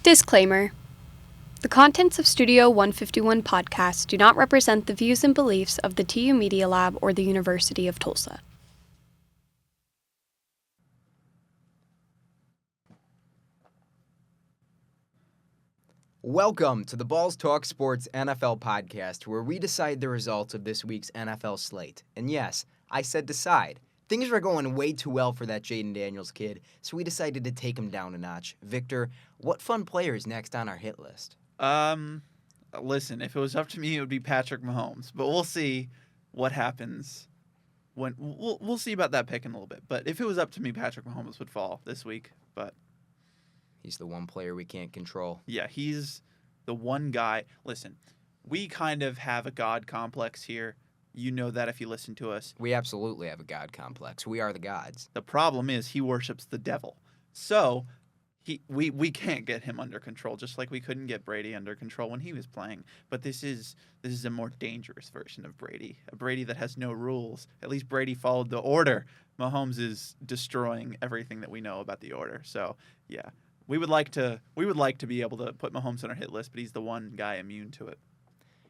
Disclaimer. The contents of Studio 151 podcast do not represent the views and beliefs of the TU Media Lab or the University of Tulsa. Welcome to the BallsTalkSports NFL podcast, where we decide the results of this week's NFL slate. And yes, I said decide. Things were going way too well for that Jaden Daniels kid, so we decided to take him down a notch. Victor, what fun player is next on our hit list? Listen, if it was up to me, it would be Patrick Mahomes. But we'll see what happens when we'll see about that pick in a little bit. But if it was up to me, Patrick Mahomes would fall this week. But he's the one player we can't control. Yeah, he's the one guy. Listen, we kind of have a God complex here. You know that if you listen to us. We absolutely have a God complex. We are the gods. The problem is he worships the devil. So we can't get him under control, just like we couldn't get Brady under control when he was playing. But this is a more dangerous version of Brady, a Brady that has no rules. At least Brady followed the order. Mahomes is destroying everything that we know about the order. So yeah, we would like to be able to put Mahomes on our hit list, but he's the one guy immune to it.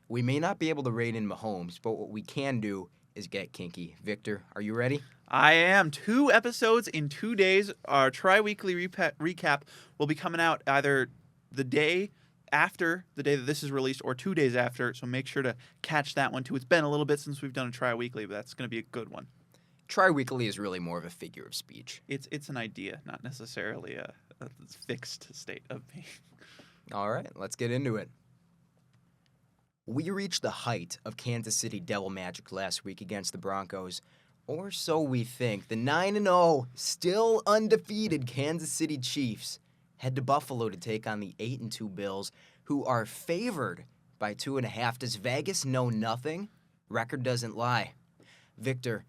We may not be able to rein in Mahomes, but what we can do is get kinky. Victor, are you ready? I am. 2 episodes in 2 days. Our tri-weekly recap will be coming out either the day after the day that this is released or 2 days after, so make sure to catch that one too. It's been a little bit since we've done a tri-weekly, but that's going to be a good one. Tri-weekly is really more of a figure of speech. It's an idea, not necessarily a fixed state of being. All right, let's get into it. We reached the height of Kansas City Devil Magic last week against the Broncos, or so we think. The 9-0, still undefeated Kansas City Chiefs head to Buffalo to take on the 8-2 Bills, who are favored by 2.5. Does Vegas know nothing? Record doesn't lie. Victor,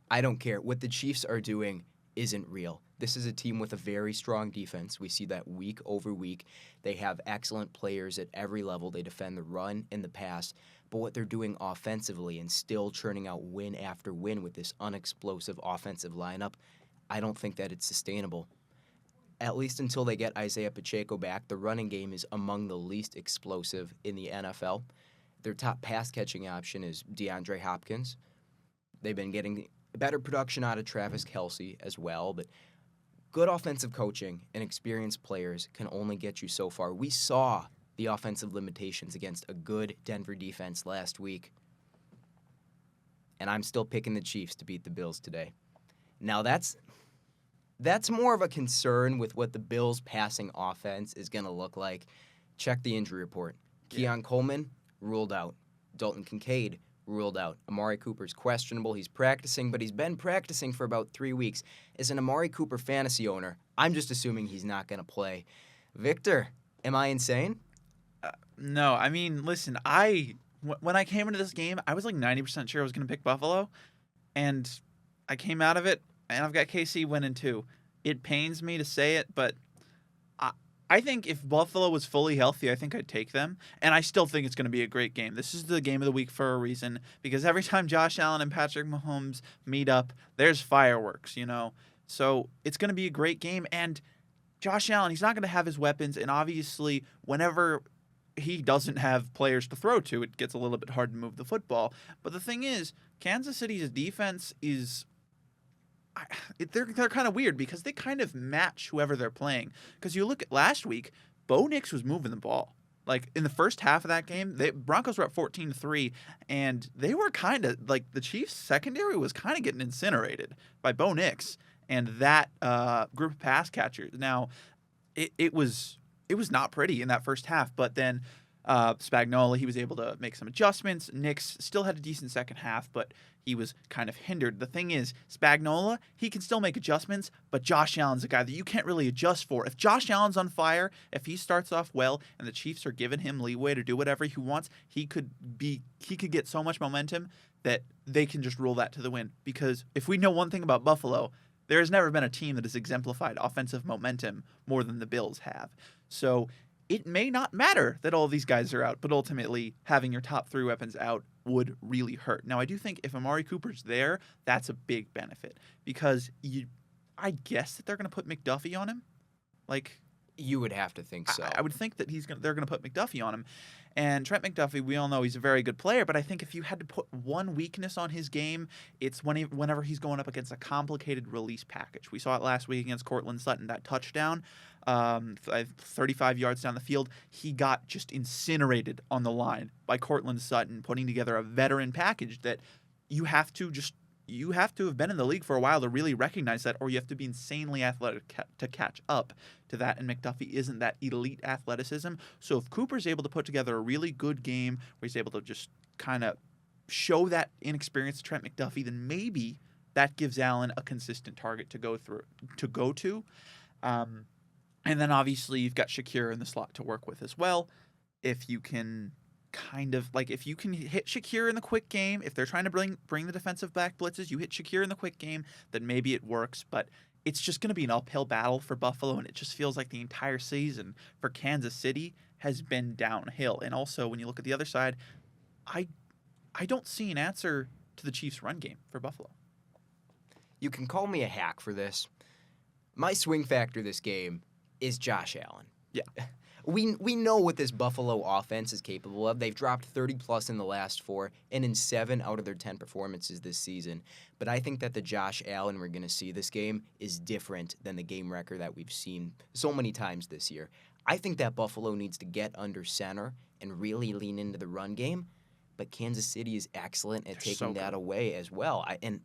I don't care. What the Chiefs are doing isn't real. This is a team with a very strong defense. We see that week over week. They have excellent players at every level. They defend the run and the pass. But what they're doing offensively and still churning out win after win with this unexplosive offensive lineup, I don't think that it's sustainable. At least until they get Isaiah Pacheco back, the running game is among the least explosive in the NFL. Their top pass-catching option is DeAndre Hopkins. They've been getting better production out of Travis Kelce as well, but good offensive coaching and experienced players can only get you so far. We saw the offensive limitations against a good Denver defense last week, and I'm still picking the Chiefs to beat the Bills today. Now, that's more of a concern with what the Bills' passing offense is going to look like. Check the injury report. Keon Coleman, ruled out. Dalton Kincaid, ruled out. Amari Cooper's questionable. He's practicing, but he's been practicing for about 3 weeks. As an Amari Cooper fantasy owner, I'm just assuming he's not going to play. Victor, am I insane? No, I mean, listen, when I came into this game, I was like 90% sure I was going to pick Buffalo, and I came out of it, and I've got KC winning too. It pains me to say it, but I think if Buffalo was fully healthy, I think I'd take them. And I still think it's going to be a great game. This is the game of the week for a reason, because every time Josh Allen and Patrick Mahomes meet up, there's fireworks, you know. So it's going to be a great game. And Josh Allen, he's not going to have his weapons. And obviously, whenever he doesn't have players to throw to, it gets a little bit hard to move the football. But the thing is, Kansas City's defense is... They're kind of weird because they kind of match whoever they're playing. Because you look at last week, Bo Nix was moving the ball. Like in the first half of that game, Broncos were up 14-3, and they were kind of like the Chiefs' secondary was kind of getting incinerated by Bo Nix and that group of pass catchers. Now, it was not pretty in that first half, but then Spagnuolo, he was able to make some adjustments. Nix still had a decent second half, but he was kind of hindered. The thing is, Spagnuolo, he can still make adjustments, but Josh Allen's a guy that you can't really adjust for. If Josh Allen's on fire, if he starts off well and the Chiefs are giving him leeway to do whatever he wants, he could get so much momentum that they can just roll that to the win. Because if we know one thing about Buffalo, there has never been a team that has exemplified offensive momentum more than the Bills have. So it may not matter that all these guys are out, but ultimately having your top 3 weapons out would really hurt. Now, I do think if Amari Cooper's there, that's a big benefit because I guess that they're going to put McDuffie on him. Like, You would have to think so. I would think that they're going to put McDuffie on him. And Trent McDuffie, we all know he's a very good player, but I think if you had to put one weakness on his game, it's whenever he's going up against a complicated release package. We saw it last week against Cortland Sutton, that touchdown, 35 yards down the field. He got just incinerated on the line by Cortland Sutton, putting together a veteran package that you have to have been in the league for a while to really recognize that, or you have to be insanely athletic to catch up to that, and McDuffie isn't that elite athleticism. So if Cooper's able to put together a really good game where he's able to just kind of show that inexperience to Trent McDuffie, then maybe that gives Allen a consistent target to go to. And then obviously you've got Shakir in the slot to work with as well. If you can if you can hit Shakir in the quick game, if they're trying to bring the defensive back blitzes, you hit Shakir in the quick game, then maybe it works. But it's just going to be an uphill battle for Buffalo, and it just feels like the entire season for Kansas City has been downhill. And also, when you look at the other side, I don't see an answer to the Chiefs' run game for Buffalo. You can call me a hack for this. My swing factor this game is Josh Allen. Yeah. We know what this Buffalo offense is capable of. They've dropped 30-plus in the last 4 and in 7 out of their 10 performances this season. But I think that the Josh Allen we're going to see this game is different than the game record that we've seen so many times this year. I think that Buffalo needs to get under center and really lean into the run game. But Kansas City is excellent at taking that away as well. And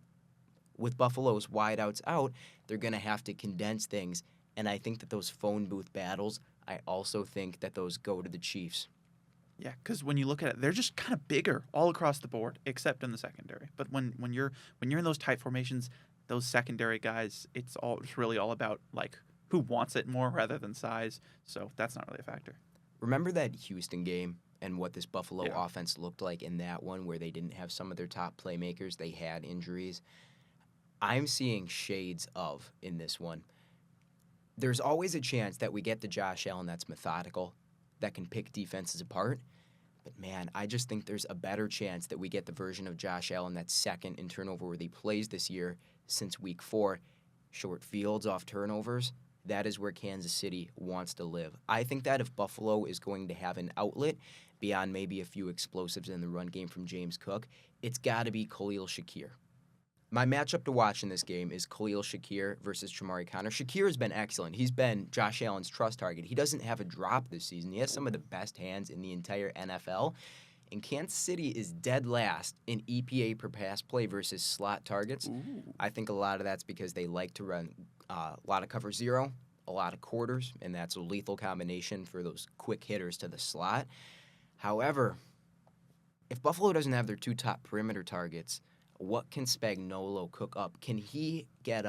with Buffalo's wideouts out, they're going to have to condense things. And I think that those phone booth battles, I also think that those go to the Chiefs. Yeah, because when you look at it, they're just kind of bigger all across the board, except in the secondary. But when you're in those tight formations, those secondary guys, it's really all about like who wants it more rather than size. So that's not really a factor. Remember that Houston game and what this Buffalo offense looked like in that one, where they didn't have some of their top playmakers, they had injuries? I'm seeing shades of in this one. There's always a chance that we get the Josh Allen that's methodical, that can pick defenses apart. But, man, I just think there's a better chance that we get the version of Josh Allen that's second in turnover-worthy plays this year since Week 4. Short fields off turnovers, that is where Kansas City wants to live. I think that if Buffalo is going to have an outlet beyond maybe a few explosives in the run game from James Cook, it's got to be Khalil Shakir. My matchup to watch in this game is Khalil Shakir versus Chamari Connor. Shakir has been excellent. He's been Josh Allen's trust target. He doesn't have a drop this season. He has some of the best hands in the entire NFL. And Kansas City is dead last in EPA per pass play versus slot targets. Ooh. I think a lot of that's because they like to run a lot of cover zero, a lot of quarters, and that's a lethal combination for those quick hitters to the slot. However, if Buffalo doesn't have their 2 top perimeter targets, what can Spagnuolo cook up? Can he get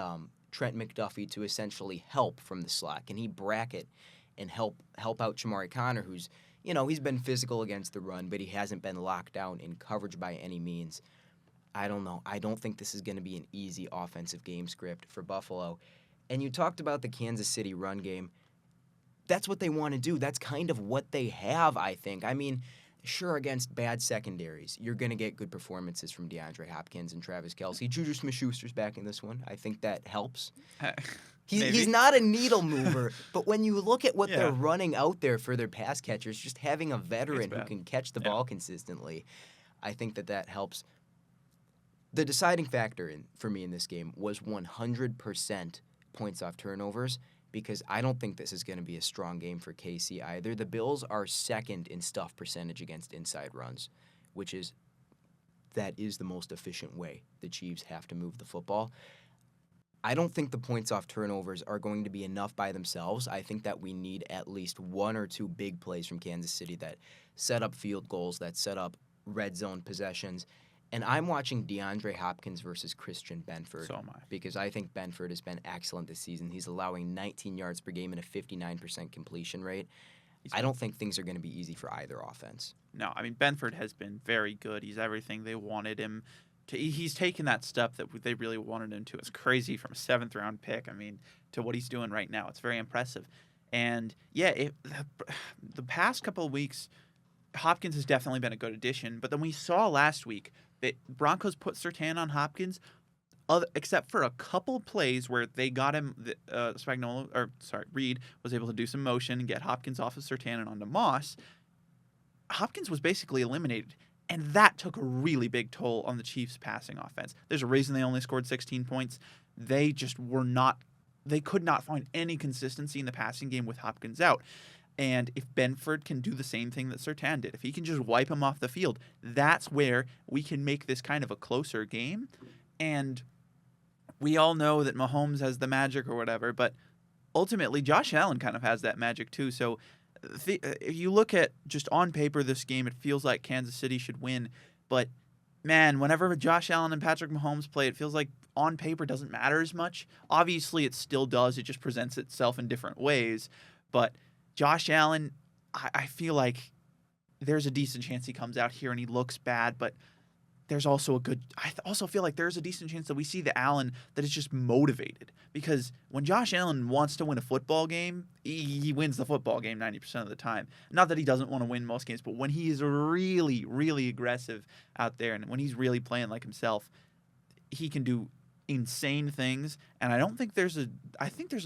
Trent McDuffie to essentially help from the slot? Can he bracket and help out Chamari Connor, who's, he's been physical against the run, but he hasn't been locked down in coverage by any means? I don't know. I don't think this is going to be an easy offensive game script for Buffalo. And you talked about the Kansas City run game. That's what they want to do. That's kind of what they have, I think. I mean, sure, against bad secondaries, you're going to get good performances from DeAndre Hopkins and Travis Kelce. Juju Smith-Schuster's back in this one. I think that helps. He's not a needle mover, but when you look at what they're running out there for their pass catchers, just having a veteran who can catch the ball consistently, I think that helps. The deciding factor for me in this game was 100% points off turnovers, because I don't think this is going to be a strong game for KC either. The Bills are second in stuff percentage against inside runs, that is the most efficient way the Chiefs have to move the football. I don't think the points off turnovers are going to be enough by themselves. I think that we need at least 1 or 2 big plays from Kansas City that set up field goals, that set up red zone possessions. And I'm watching DeAndre Hopkins versus Christian Benford. So am I. Because I think Benford has been excellent this season. He's allowing 19 yards per game and a 59% completion rate. I don't think things are going to be easy for either offense. No, I mean, Benford has been very good. He's everything they wanted him to. He's taken that step that they really wanted him to. It's crazy from a 7th-round pick, to what he's doing right now. It's very impressive. And, the past couple of weeks, Hopkins has definitely been a good addition. But then we saw last week that Broncos put Surtain on Hopkins. except for a couple plays where they got him, Reed was able to do some motion and get Hopkins off of Surtain and onto Moss. Hopkins was basically eliminated, and that took a really big toll on the Chiefs' passing offense. There's a reason they only scored 16 points. They just they could not find any consistency in the passing game with Hopkins out. And if Benford can do the same thing that Surtain did, if he can just wipe him off the field, that's where we can make this kind of a closer game. And we all know that Mahomes has the magic or whatever, but ultimately Josh Allen kind of has that magic too. So if you look at just on paper this game, it feels like Kansas City should win. But man, whenever Josh Allen and Patrick Mahomes play, it feels like on paper doesn't matter as much. Obviously, it still does. It just presents itself in different ways. But Josh Allen, I feel like there's a decent chance he comes out here and he looks bad, but there's also I also feel like there's a decent chance that we see the Allen that is just motivated. Because when Josh Allen wants to win a football game, he wins the football game 90% of the time. Not that he doesn't want to win most games, but when he is really, really aggressive out there and when he's really playing like himself, he can do insane things. And I think there's a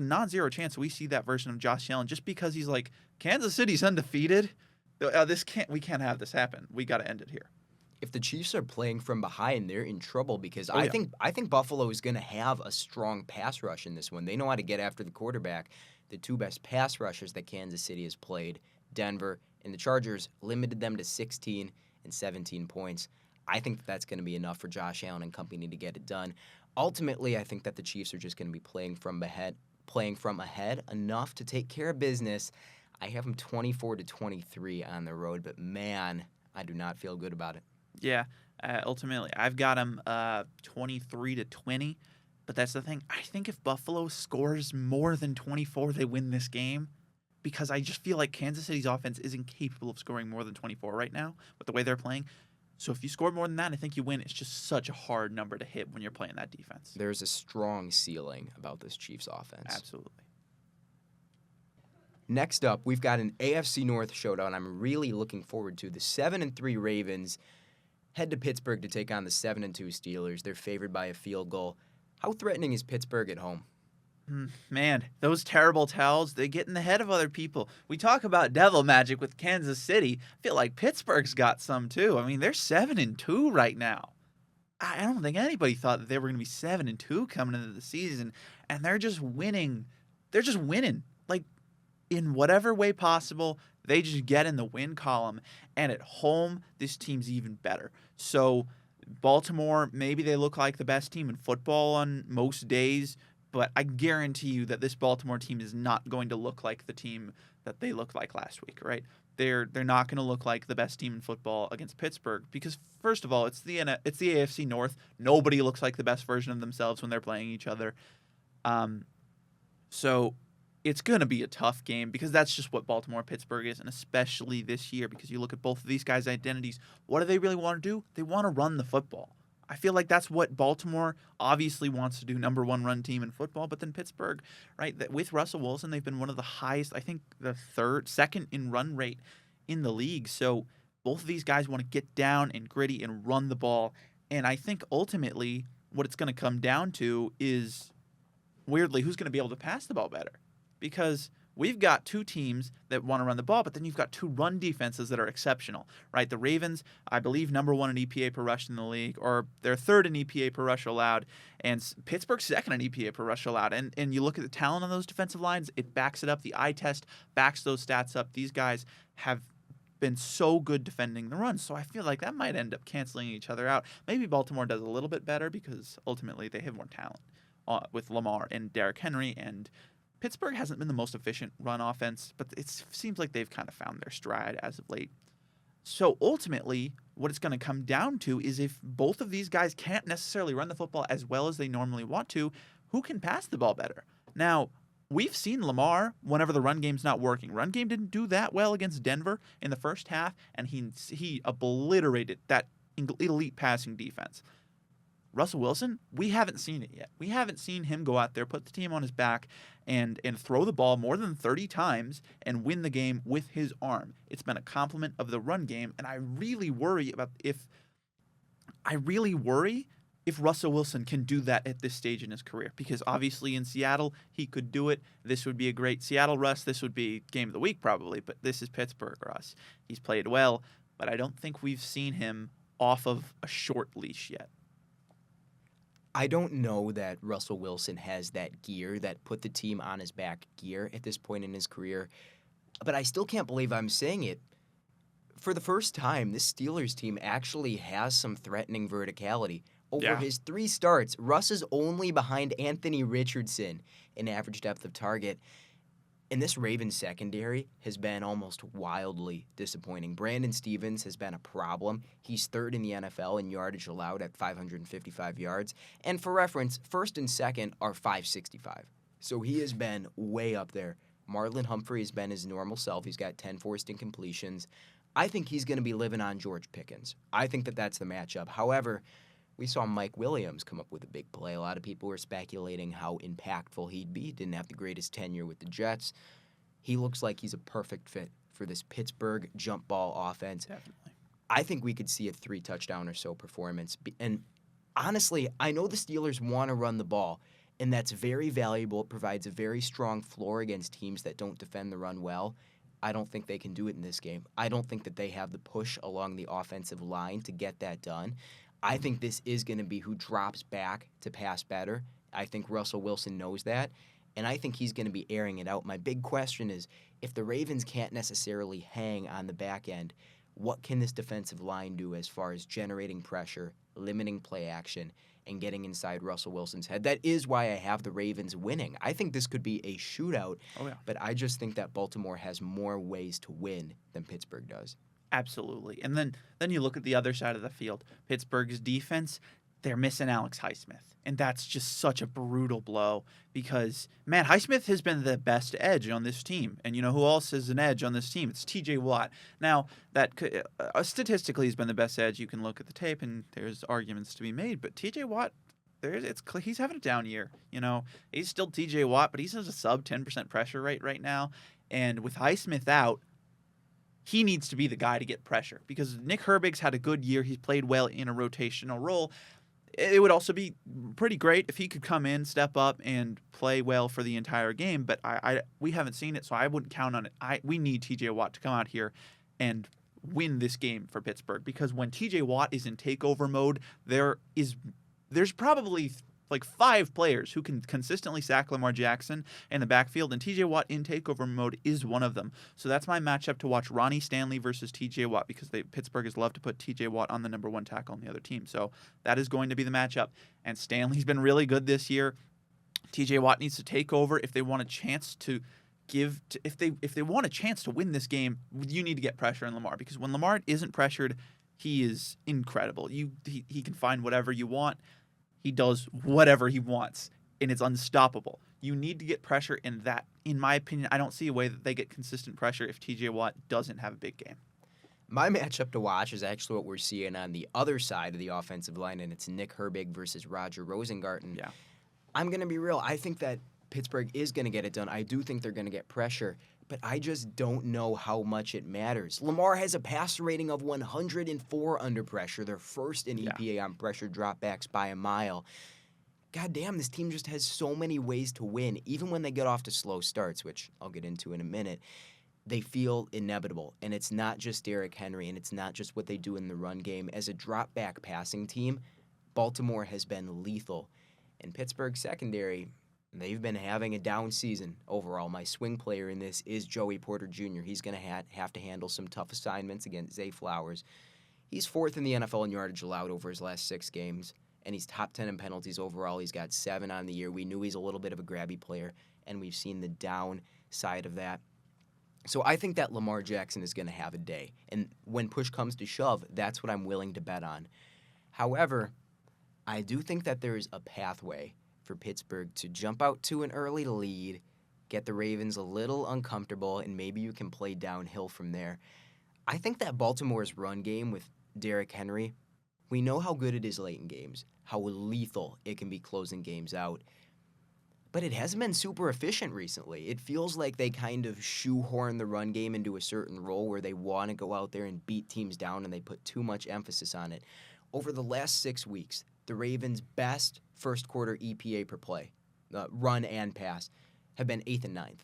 non-zero chance we see that version of Josh Allen just because he's like, Kansas City's undefeated. We can't have this happen. We got to end it here. If the Chiefs are playing from behind, they're in trouble because I think Buffalo is going to have a strong pass rush in this one. They know how to get after the quarterback. The two best pass rushers that Kansas City has played, Denver and the Chargers, limited them to 16 and 17 points. I think that's going to be enough for Josh Allen and company to get it done. Ultimately, I think that the Chiefs are just going to be playing from ahead enough to take care of business. I have them 24-23 on the road, but man, I do not feel good about it. Yeah, ultimately, I've got them 23-20, but that's the thing. I think if Buffalo scores more than 24, they win this game because I just feel like Kansas City's offense is incapable of scoring more than 24 right now with the way they're playing. So if you score more than that, I think you win. It's just such a hard number to hit when you're playing that defense. There's a strong ceiling about this Chiefs offense. Absolutely. Next up, we've got an AFC North showdown I'm really looking forward to. The 7-3 Ravens head to Pittsburgh to take on the 7-2 Steelers. They're favored by a field goal. How threatening is Pittsburgh at home? Man, those terrible towels, they get in the head of other people. We talk about devil magic with Kansas City. I feel like Pittsburgh's got some too. I mean, they're 7-2 right now. I don't think anybody thought that they were going to be 7-2 coming into the season, and they're just winning. They're just winning. Like, in whatever way possible, they just get in the win column. And at home, this team's even better. So, Baltimore, maybe they look like the best team in football on most days, but I guarantee you that this Baltimore team is not going to look like the team that they looked like last week, right? They're not going to look like the best team in football against Pittsburgh because, first of all, it's the AFC North. Nobody looks like the best version of themselves when they're playing each other. So it's going to be a tough game because that's just what Baltimore-Pittsburgh is, and especially this year because you look at both of these guys' identities. What do they really want to do? They want to run the football. I feel like that's what Baltimore obviously wants to do, number one run team in football, but then Pittsburgh, right, with Russell Wilson, they've been one of the highest, I think the second in run rate in the league. So both of these guys want to get down and gritty and run the ball, and I think ultimately what it's going to come down to is, weirdly, who's going to be able to pass the ball better. Because we've got two teams that want to run the ball, but then you've got two run defenses that are exceptional, right? The Ravens, I believe, number one in EPA per rush in the league, or they're third in EPA per rush allowed, and Pittsburgh's second in EPA per rush allowed. And you look at the talent on those defensive lines, it backs it up. The eye test backs those stats up. These guys have been so good defending the run, so I feel like that might end up canceling each other out. Maybe Baltimore does a little bit better because ultimately they have more talent with Lamar and Derrick Henry, and Pittsburgh hasn't been the most efficient run offense, but it seems like they've kind of found their stride as of late. So ultimately, what it's going to come down to is if both of these guys can't necessarily run the football as well as they normally want to, who can pass the ball better? Now, we've seen Lamar whenever the run game's not working. Run game didn't do that well against Denver in the first half, and he obliterated that elite passing defense. Russell Wilson, we haven't seen it yet. We haven't seen him go out there, put the team on his back, and throw the ball more than 30 times and win the game with his arm. It's been a complement of the run game, and I really worry if Russell Wilson can do that at this stage in his career, because obviously in Seattle, he could do it. This would be a great Seattle Russ. This would be game of the week probably, but this is Pittsburgh Russ. He's played well, but I don't think we've seen him off of a short leash yet. I don't know that Russell Wilson has that gear, that put the team on his back gear at this point in his career, but I still can't believe I'm saying it. For the first time, this Steelers team actually has some threatening verticality. Over his 3 starts, Russ is only behind Anthony Richardson in average depth of target. And this Ravens secondary has been almost wildly disappointing. Brandon Stevens has been a problem. He's 3rd in the NFL in yardage allowed at 555 yards. And for reference, 1st and 2nd are 565. So he has been way up there. Marlon Humphrey has been his normal self. He's got 10 forced incompletions. I think he's going to be living on George Pickens. I think that that's the matchup. However, we saw Mike Williams come up with a big play. A lot of people were speculating how impactful he'd be. Didn't have the greatest tenure with the Jets. He looks like he's a perfect fit for this Pittsburgh jump ball offense. Definitely. I think we could see a 3-touchdown or so performance. And honestly, I know the Steelers want to run the ball, and that's very valuable. It provides a very strong floor against teams that don't defend the run well. I don't think they can do it in this game. I don't think that they have the push along the offensive line to get that done. I think this is going to be who drops back to pass better. I think Russell Wilson knows that, and I think he's going to be airing it out. My big question is, if the Ravens can't necessarily hang on the back end, what can this defensive line do as far as generating pressure, limiting play action, and getting inside Russell Wilson's head? That is why I have the Ravens winning. I think this could be a shootout, but I just think that Baltimore has more ways to win than Pittsburgh does. Absolutely. And then you look at the other side of the field. Pittsburgh's defense, they're missing Alex Highsmith. And that's just such a brutal blow because, man, Highsmith has been the best edge on this team. And you know who else is an edge on this team? It's TJ Watt. Now, that statistically he's been the best edge. You can look at the tape and there's arguments to be made. But TJ Watt, he's having a down year. You know, he's still TJ Watt, but he's at a sub 10% pressure rate right now. And with Highsmith out, he needs to be the guy to get pressure because Nick Herbig's had a good year. He's played well in a rotational role. It would also be pretty great if he could come in, step up, and play well for the entire game. But we haven't seen it, so I wouldn't count on it. We need TJ Watt to come out here and win this game for Pittsburgh because when TJ Watt is in takeover mode, there's probably like 5 players who can consistently sack Lamar Jackson in the backfield, and TJ Watt in takeover mode is one of them. So that's my matchup to watch, Ronnie Stanley versus TJ Watt, because Pittsburgh has loved to put TJ Watt on the number 1 tackle on the other team. So that is going to be the matchup, and Stanley's been really good this year. TJ Watt needs to take over if they want a chance to if they want a chance to win this game. You need to get pressure on Lamar, because when Lamar isn't pressured, he is incredible. He can find whatever you want. He does whatever he wants, and it's unstoppable. You need to get pressure in that. In my opinion, I don't see a way that they get consistent pressure if TJ Watt doesn't have a big game. My matchup to watch is actually what we're seeing on the other side of the offensive line, and it's Nick Herbig versus Roger Rosengarten. Yeah. I'm going to be real. I think that Pittsburgh is going to get it done. I do think they're going to get pressure, but I just don't know how much it matters. Lamar has a passer rating of 104 under pressure. They're first in EPA on pressure dropbacks by a mile. God damn, this team just has so many ways to win. Even when they get off to slow starts, which I'll get into in a minute, they feel inevitable. And it's not just Derrick Henry, and it's not just what they do in the run game. As a drop-back passing team, Baltimore has been lethal. And Pittsburgh's secondary, they've been having a down season overall. My swing player in this is Joey Porter Jr. He's going to have to handle some tough assignments against Zay Flowers. He's 4th in the NFL in yardage allowed over his last 6 games, and he's top 10 in penalties overall. He's got 7 on the year. We knew he's a little bit of a grabby player, and we've seen the down side of that. So I think that Lamar Jackson is going to have a day, and when push comes to shove, that's what I'm willing to bet on. However, I do think that there is a pathway for Pittsburgh to jump out to an early lead, get the Ravens a little uncomfortable, and maybe you can play downhill from there. I think that Baltimore's run game with Derrick Henry, we know how good it is late in games, how lethal it can be closing games out, but it hasn't been super efficient recently. It feels like they kind of shoehorn the run game into a certain role where they want to go out there and beat teams down, and they put too much emphasis on it. Over the last 6 weeks, the Ravens' best first quarter EPA per play, run and pass, have been 8th and 9th.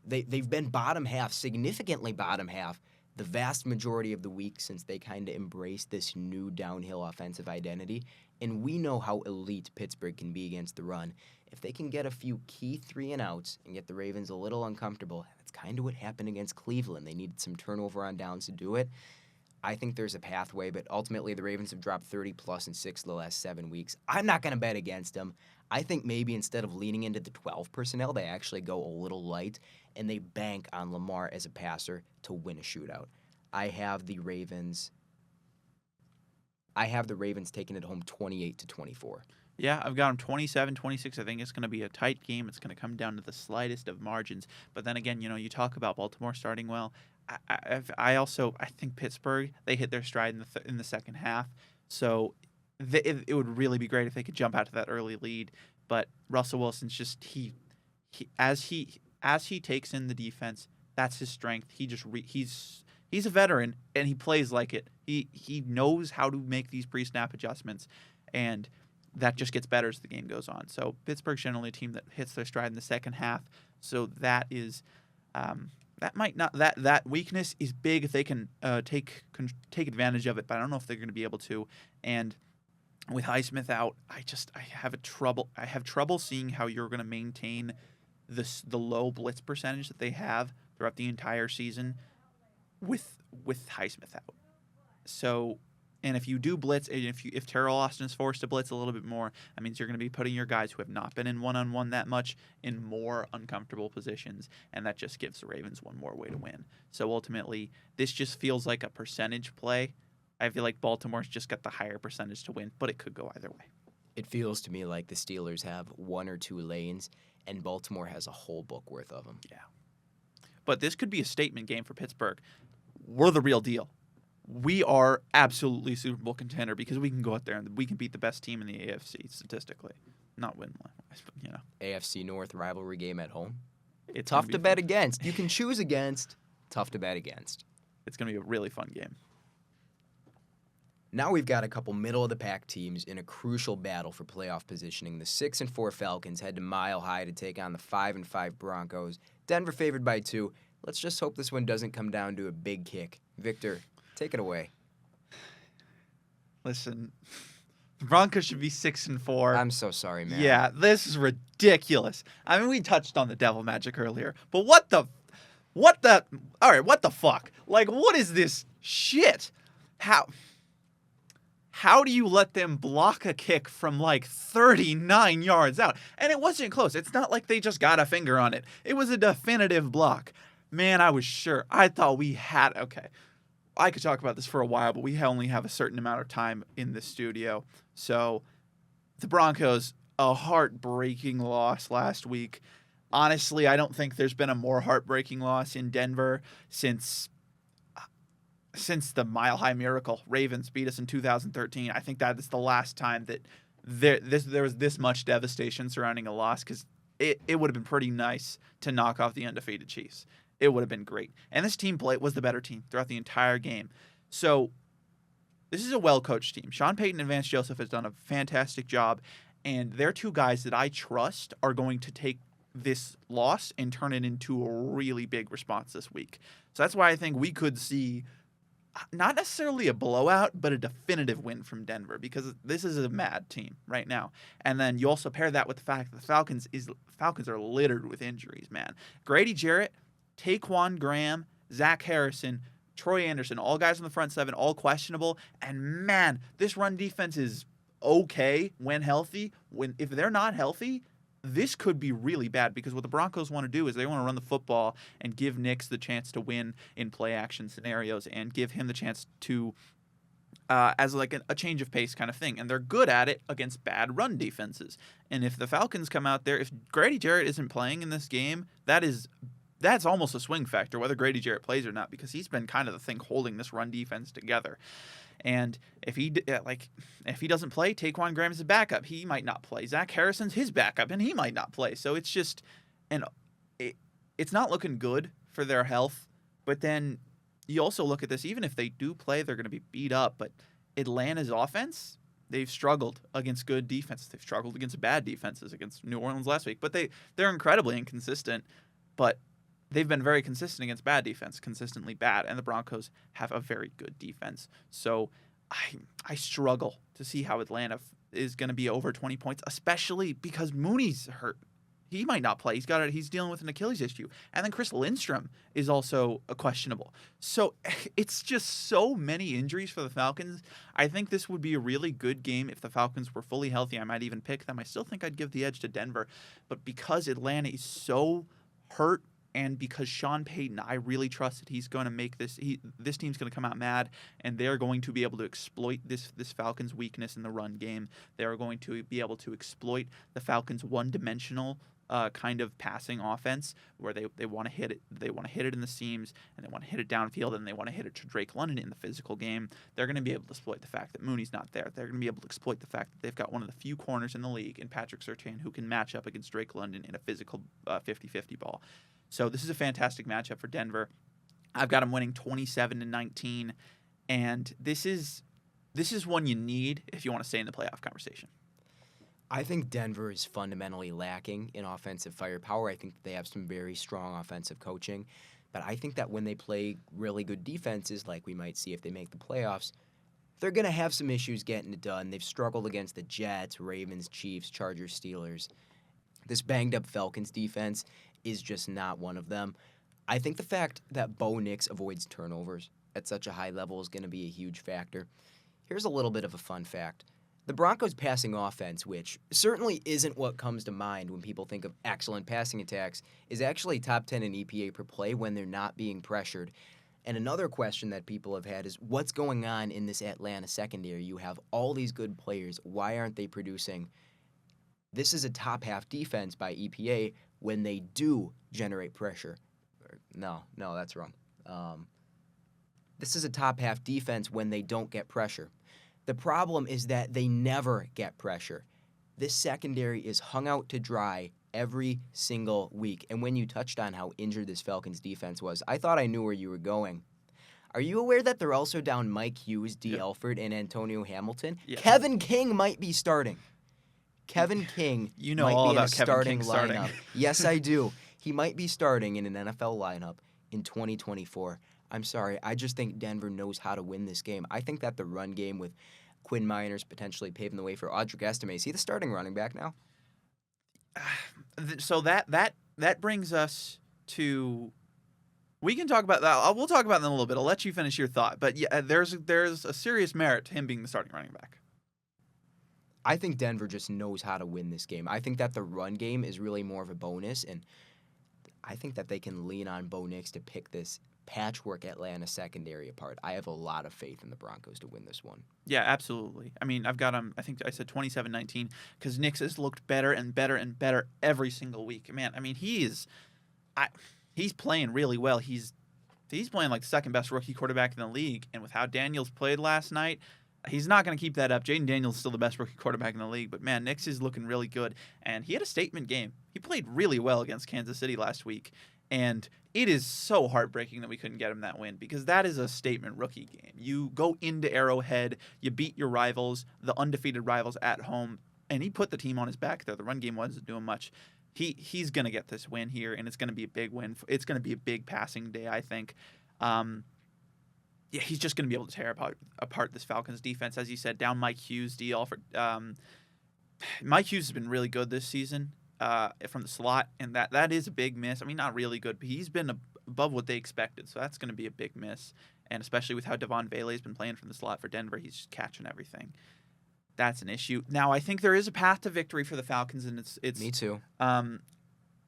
They've been bottom half, significantly bottom half, the vast majority of the week since they kind of embraced this new downhill offensive identity. And we know how elite Pittsburgh can be against the run. If they can get a few key 3-and-outs and get the Ravens a little uncomfortable, that's kind of what happened against Cleveland. They needed some turnover on downs to do it. I think there's a pathway, but ultimately the Ravens have dropped 30-plus in 6 of the last 7 weeks. I'm not going to bet against them. I think maybe instead of leaning into the 12 personnel, they actually go a little light, and they bank on Lamar as a passer to win a shootout. I have the Ravens taking it home 28-24. Yeah, I've got them 27-26. I think it's going to be a tight game. It's going to come down to the slightest of margins. But then again, you talk about Baltimore starting well. I think Pittsburgh, they hit their stride in the second half. So it would really be great if they could jump out to that early lead. But Russell Wilson's just as he takes in the defense, that's his strength. He's a veteran and he plays like it. He knows how to make these pre-snap adjustments, and that just gets better as the game goes on. So Pittsburgh's generally a team that hits their stride in the second half. So that is that weakness is big if they can take advantage of it. But I don't know if they're going to be able to. And with Highsmith out, I have trouble seeing how you're going to maintain the low blitz percentage that they have throughout the entire season with Highsmith out. So, and if you do blitz, and if Terrell Austin is forced to blitz a little bit more, that means you're going to be putting your guys who have not been in one-on-one that much in more uncomfortable positions, and that just gives the Ravens one more way to win. So ultimately, this just feels like a percentage play. I feel like Baltimore's just got the higher percentage to win, but it could go either way. It feels to me like the Steelers have 1 or 2 lanes, and Baltimore has a whole book worth of them. Yeah. But this could be a statement game for Pittsburgh. We're the real deal. We are absolutely Super Bowl contender because we can go out there and we can beat the best team in the AFC statistically. Not win-wise, but AFC North rivalry game at home. It's tough to bet against. You can choose against. Tough to bet against. It's going to be a really fun game. Now we've got a couple middle-of-the-pack teams in a crucial battle for playoff positioning. The 6-4 Falcons head to Mile High to take on the 5-5 Broncos. Denver favored by 2. Let's just hope this one doesn't come down to a big kick. Victor, take it away. Listen, the Broncos should be 6-4. I'm so sorry, man. Yeah, this is ridiculous. I mean, we touched on the devil magic earlier, but what the fuck? Like, what is this shit? How do you let them block a kick from like 39 yards out? And it wasn't close. It's not like they just got a finger on it. It was a definitive block. Man, I was sure. I thought we had... Okay. I could talk about this for a while, but we only have a certain amount of time in the studio. So, the Broncos, a heartbreaking loss last week. Honestly, I don't think there's been a more heartbreaking loss in Denver since the Mile High Miracle. Ravens beat us in 2013. I think that is the last time that there was this much devastation surrounding a loss, because it would have been pretty nice to knock off the undefeated Chiefs. It would have been great. And this team was the better team throughout the entire game. So this is a well-coached team. Sean Payton and Vance Joseph has done a fantastic job, and they're two guys that I trust are going to take this loss and turn it into a really big response this week. So that's why I think we could see not necessarily a blowout, but a definitive win from Denver, because this is a mad team right now. And then you also pair that with the fact that the Falcons are littered with injuries, man. Grady Jarrett, Taquan Graham, Zach Harrison, Troy Anderson, all guys on the front seven, all questionable. And man, this run defense is okay when healthy. If they're not healthy, this could be really bad, because what the Broncos want to do is they want to run the football and give Nix the chance to win in play action scenarios and give him the chance to as like a change of pace kind of thing. And they're good at it against bad run defenses. And if the Falcons come out there, if Grady Jarrett isn't playing in this game, that's almost a swing factor, whether Grady Jarrett plays or not, because he's been kind of the thing holding this run defense together. And if he doesn't play, Taquan Graham is a backup. He might not play. Zach Harrison's his backup, and he might not play. So it's just, it's not looking good for their health. But then you also look at this, even if they do play, they're going to be beat up. But Atlanta's offense, they've struggled against good defenses. They've struggled against bad defenses against New Orleans last week. But they're incredibly inconsistent. But they've been very consistent against bad defense, consistently bad. And the Broncos have a very good defense. So I struggle to see how Atlanta is going to be over 20 points, especially because Mooney's hurt. He might not play. He's dealing with an Achilles issue. And then Chris Lindstrom is also questionable. So it's just so many injuries for the Falcons. I think this would be a really good game if the Falcons were fully healthy. I might even pick them. I still think I'd give the edge to Denver. But because Atlanta is so hurt, and because Sean Payton, I really trust that he's going to make this team's going to come out mad, and they're going to be able to exploit this Falcons' weakness in the run game. They are going to be able to exploit the Falcons' one-dimensional kind of passing offense, where they want to hit it. They want to hit it in the seams, and they want to hit it downfield, and they want to hit it to Drake London in the physical game. They're going to be able to exploit the fact that Mooney's not there. They're going to be able to exploit the fact that they've got one of the few corners in the league in Patrick Surtain who can match up against Drake London in a physical 50-50 ball. So this is a fantastic matchup for Denver. I've got them winning 27-19, and this is one you need if you want to stay in the playoff conversation. I think Denver is fundamentally lacking in offensive firepower. I think they have some very strong offensive coaching, but I think that when they play really good defenses, like we might see if they make the playoffs, they're going to have some issues getting it done. They've struggled against the Jets, Ravens, Chiefs, Chargers, Steelers. This banged-up Falcons defense is just not one of them. I think the fact that Bo Nix avoids turnovers at such a high level is going to be a huge factor. Here's a little bit of a fun fact. The Broncos' passing offense, which certainly isn't what comes to mind when people think of excellent passing attacks, is actually top 10 in EPA per play when they're not being pressured. And another question that people have had is, what's going on in this Atlanta secondary? You have all these good players. Why aren't they producing? This is a top-half defense by EPA when they do generate pressure. No, that's wrong. This is a top-half defense when they don't get pressure. The problem is that they never get pressure. This secondary is hung out to dry every single week. And when you touched on how injured this Falcons defense was, I thought I knew where you were going. Are you aware that they're also down Mike Hughes, D. Elford, and Antonio Hamilton? Yeah. Kevin King might be starting. Kevin King might all be in a about starting Kevin King lineup. starting. Yes, I do. He might be starting in an NFL lineup in 2024. I'm sorry. I just think Denver knows how to win this game. I think that the run game with Quinn Miners potentially paving the way for Audric Estime. Is he the starting running back now? So that brings us to. We can talk about that. We'll talk about that in a little bit. I'll let you finish your thought. But yeah, there's a serious merit to him being the starting running back. I think Denver just knows how to win this game. I think that the run game is really more of a bonus, and I think that they can lean on Bo Nix to pick this patchwork Atlanta secondary apart. I have a lot of faith in the Broncos to win this one. Yeah, absolutely. I mean, I've got him, I think I said 27-19, because Nix has looked better and better and better every single week. Man, I mean, he's playing really well. He's playing like the second best rookie quarterback in the league, and with how Daniels played last night, he's not going to keep that up. Jaden Daniels is still the best rookie quarterback in the league, but man, Nix is looking really good, and he had a statement game. He played really well against Kansas City last week, and it is so heartbreaking that we couldn't get him that win, because that is a statement rookie game. You go into Arrowhead, you beat your rivals, the undefeated rivals at home, and he put the team on his back there. The run game wasn't doing much. He's going to get this win here, and it's going to be a big win. It's going to be a big passing day, I think. Yeah, he's just going to be able to tear apart this Falcons defense. As you said, down Mike Hughes, D. Alford. Mike Hughes has been really good this season from the slot, and that is a big miss. I mean, not really good, but he's been above what they expected, so that's going to be a big miss. And especially with how Devon Vele's been playing from the slot for Denver, he's just catching everything. That's an issue. Now, I think there is a path to victory for the Falcons, and it's Me too.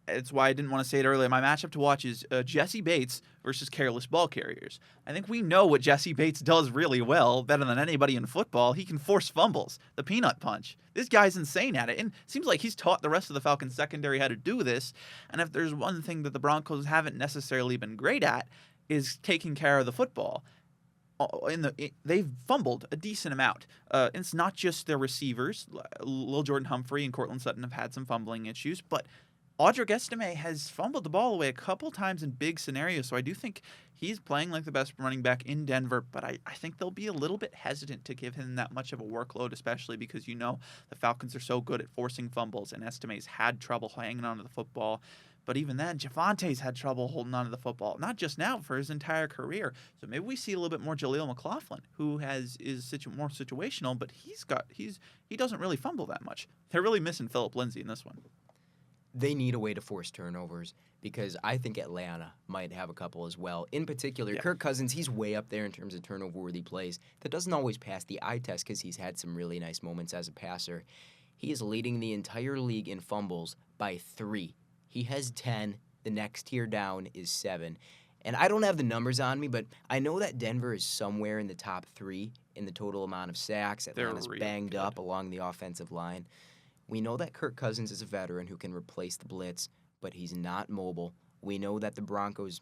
It's why I didn't want to say it earlier. My matchup to watch is Jesse Bates versus careless ball carriers. I think we know what Jesse Bates does really well, better than anybody in football. He can force fumbles, the peanut punch. This guy's insane at it, and it seems like he's taught the rest of the Falcons secondary how to do this. And if there's one thing that the Broncos haven't necessarily been great at, is taking care of the football. They've fumbled a decent amount. It's not just their receivers. Lil Jordan Humphrey and Cortland Sutton have had some fumbling issues, but Audric Estime has fumbled the ball away a couple times in big scenarios, so I do think he's playing like the best running back in Denver, but I think they'll be a little bit hesitant to give him that much of a workload, especially because the Falcons are so good at forcing fumbles, and Estime's had trouble hanging onto the football. But even then, Javante's had trouble holding onto the football, not just now, for his entire career. So maybe we see a little bit more Jaleel McLaughlin, who is more situational, but he doesn't really fumble that much. They're really missing Phillip Lindsay in this one. They need a way to force turnovers because I think Atlanta might have a couple as well. In particular, Yeah. Kirk Cousins, he's way up there in terms of turnover-worthy plays. That doesn't always pass the eye test because he's had some really nice moments as a passer. He is leading the entire league in fumbles by 3. He has 10. The next tier down is 7. And I don't have the numbers on me, but I know that Denver is somewhere in the top 3 in the total amount of sacks. Atlanta's really banged good. up along the offensive line. We know that Kirk Cousins is a veteran who can replace the blitz, but he's not mobile. We know that the Broncos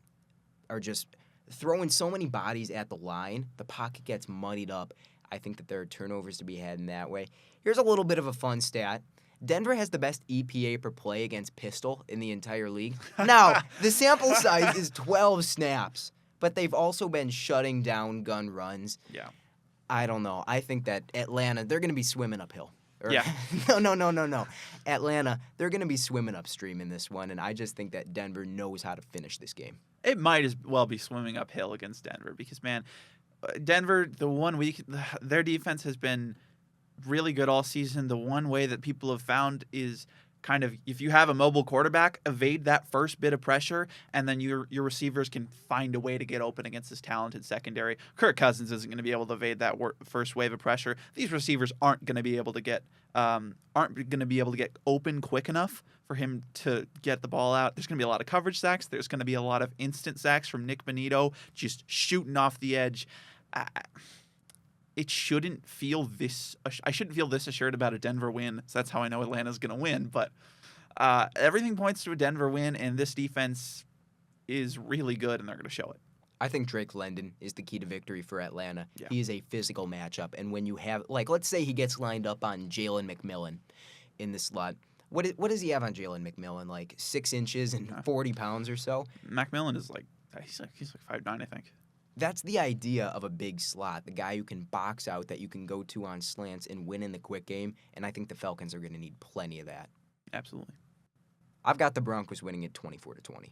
are just throwing so many bodies at the line. The pocket gets muddied up. I think that there are turnovers to be had in that way. Here's a little bit of a fun stat. Denver has the best EPA per play against pistol in the entire league. Now, the sample size is 12 snaps, but they've also been shutting down gun runs. Yeah. I don't know. I think that Atlanta, they're going to be swimming uphill. Yeah. No. Atlanta, they're going to be swimming upstream in this one, and I just think that Denver knows how to finish this game. It might as well be swimming uphill against Denver because, man, Denver, the 1 week, their defense has been really good all season. The one way that people have found is kind of, if you have a mobile quarterback, evade that first bit of pressure, and then your receivers can find a way to get open against this talented secondary. Kirk Cousins isn't going to be able to evade that first wave of pressure. These receivers aren't going to be able to get open quick enough for him to get the ball out. There's going to be a lot of coverage sacks. There's going to be a lot of instant sacks from Nick Bonito just shooting off the edge. It shouldn't feel this. I shouldn't feel this assured about a Denver win. So that's how I know Atlanta's going to win. But everything points to a Denver win, and this defense is really good, and they're going to show it. I think Drake London is the key to victory for Atlanta. Yeah. He is a physical matchup, and when you have, like, let's say he gets lined up on Jalen McMillan in the slot. What does he have on Jalen McMillan? Like 6 inches and 40 pounds or so? McMillan is he's like 5'9", I think. That's the idea of a big slot, the guy who can box out, that you can go to on slants and win in the quick game, and I think the Falcons are going to need plenty of that. Absolutely. I've got the Broncos winning it 24-20.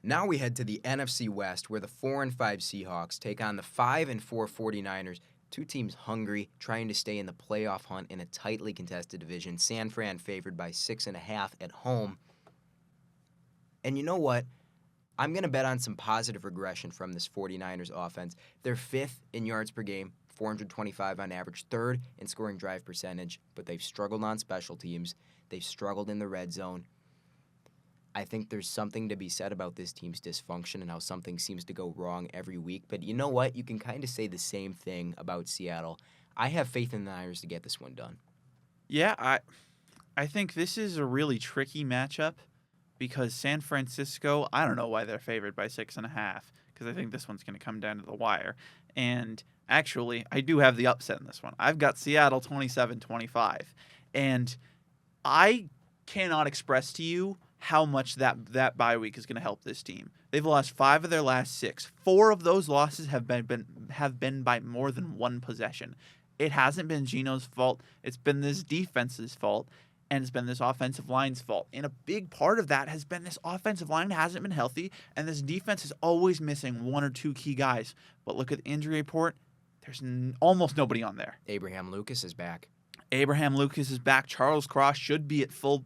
Now we head to the NFC West, where the 4-5 Seahawks take on the 5-4 49ers, two teams hungry, trying to stay in the playoff hunt in a tightly contested division. San Fran favored by 6.5 at home. And you know what? I'm going to bet on some positive regression from this 49ers offense. They're 5th in yards per game, 425 on average, 3rd in scoring drive percentage, but they've struggled on special teams. They've struggled in the red zone. I think there's something to be said about this team's dysfunction and how something seems to go wrong every week. But you know what? You can kind of say the same thing about Seattle. I have faith in the Niners to get this one done. Yeah, I think this is a really tricky matchup because San Francisco, I don't know why they're favored by 6.5 because I think this one's going to come down to the wire. And actually, I do have the upset in this one. I've got Seattle 27-25. And I cannot express to you how much that bye week is going to help this team. They've lost 5 of their last 6. 4 of those losses have been by more than one possession. It hasn't been Geno's fault. It's been this defense's fault, and it's been this offensive line's fault. And a big part of that has been this offensive line hasn't been healthy, and this defense is always missing 1 or 2 key guys. But look at the injury report. There's almost nobody on there. Abraham Lucas is back. Abraham Lucas is back. Charles Cross should be at full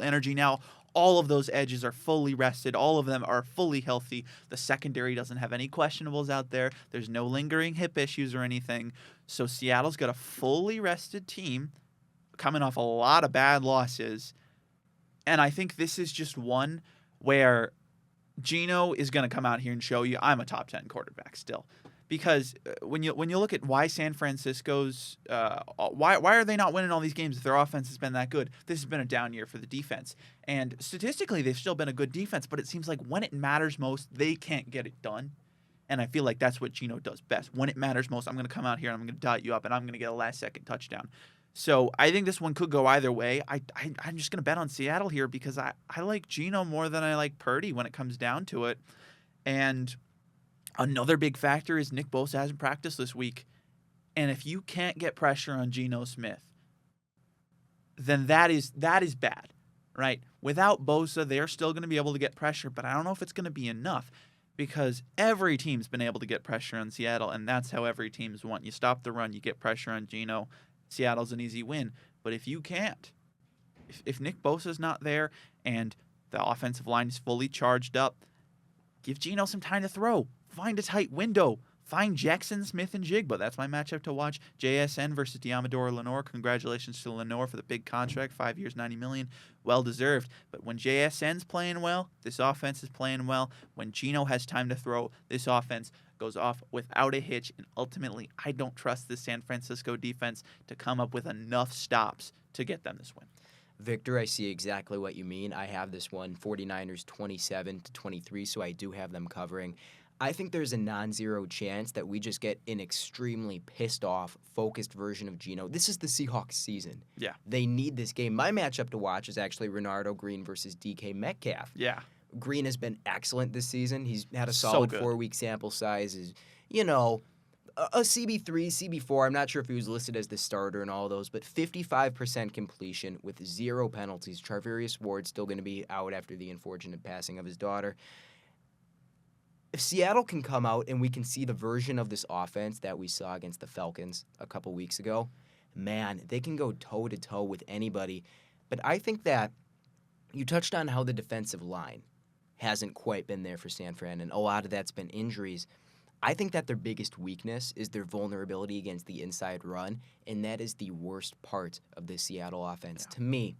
energy now. All of those edges are fully rested. All of them are fully healthy. The secondary doesn't have any questionables out there. There's no lingering hip issues or anything. So Seattle's got a fully rested team coming off a lot of bad losses. And I think this is just one where Geno is going to come out here and show you I'm a top 10 quarterback still. Because when you look at why San Francisco's why are they not winning all these games if their offense has been that good? This has been a down year for the defense, and statistically they've still been a good defense. But it seems like when it matters most, they can't get it done. And I feel like that's what Geno does best. When it matters most, I'm going to come out here and I'm going to dot you up and I'm going to get a last-second touchdown. So I think this one could go either way. I'm just going to bet on Seattle here because I like Geno more than I like Purdy when it comes down to it. And another big factor is Nick Bosa hasn't practiced this week. And if you can't get pressure on Geno Smith, then that is bad, right? Without Bosa, they're still going to be able to get pressure, but I don't know if it's going to be enough because every team's been able to get pressure on Seattle, and that's how every team's won. You stop the run, you get pressure on Geno. Seattle's an easy win. But if you can't, if Nick Bosa's not there and the offensive line is fully charged up, give Geno some time to throw. Find a tight window. Find Jackson Smith and Jigba. That's my matchup to watch. JSN versus Diamador Lenore. Congratulations to Lenore for the big contract, 5 years, $90 million. Well deserved. But when JSN's playing well, this offense is playing well. When Geno has time to throw, this offense goes off without a hitch. And ultimately, I don't trust the San Francisco defense to come up with enough stops to get them this win. Victor, I see exactly what you mean. I have this one, 49ers 27-23, so I do have them covering. I think there's a non-zero chance that we just get an extremely pissed off, focused version of Geno. This is the Seahawks season. Yeah. They need this game. My matchup to watch is actually Renardo Green versus DK Metcalf. Yeah. Green has been excellent this season. He's had a So solid good. 4-week sample size. Is, a CB3, CB4. I'm not sure if he was listed as the starter and all those, but 55% completion with 0 penalties. Charvarius Ward's still going to be out after the unfortunate passing of his daughter. If Seattle can come out and we can see the version of this offense that we saw against the Falcons a couple weeks ago, man, they can go toe-to-toe with anybody. But I think that you touched on how the defensive line hasn't quite been there for San Fran, and a lot of that's been injuries. I think that their biggest weakness is their vulnerability against the inside run, and that is the worst part of the Seattle offense. Yeah. To me,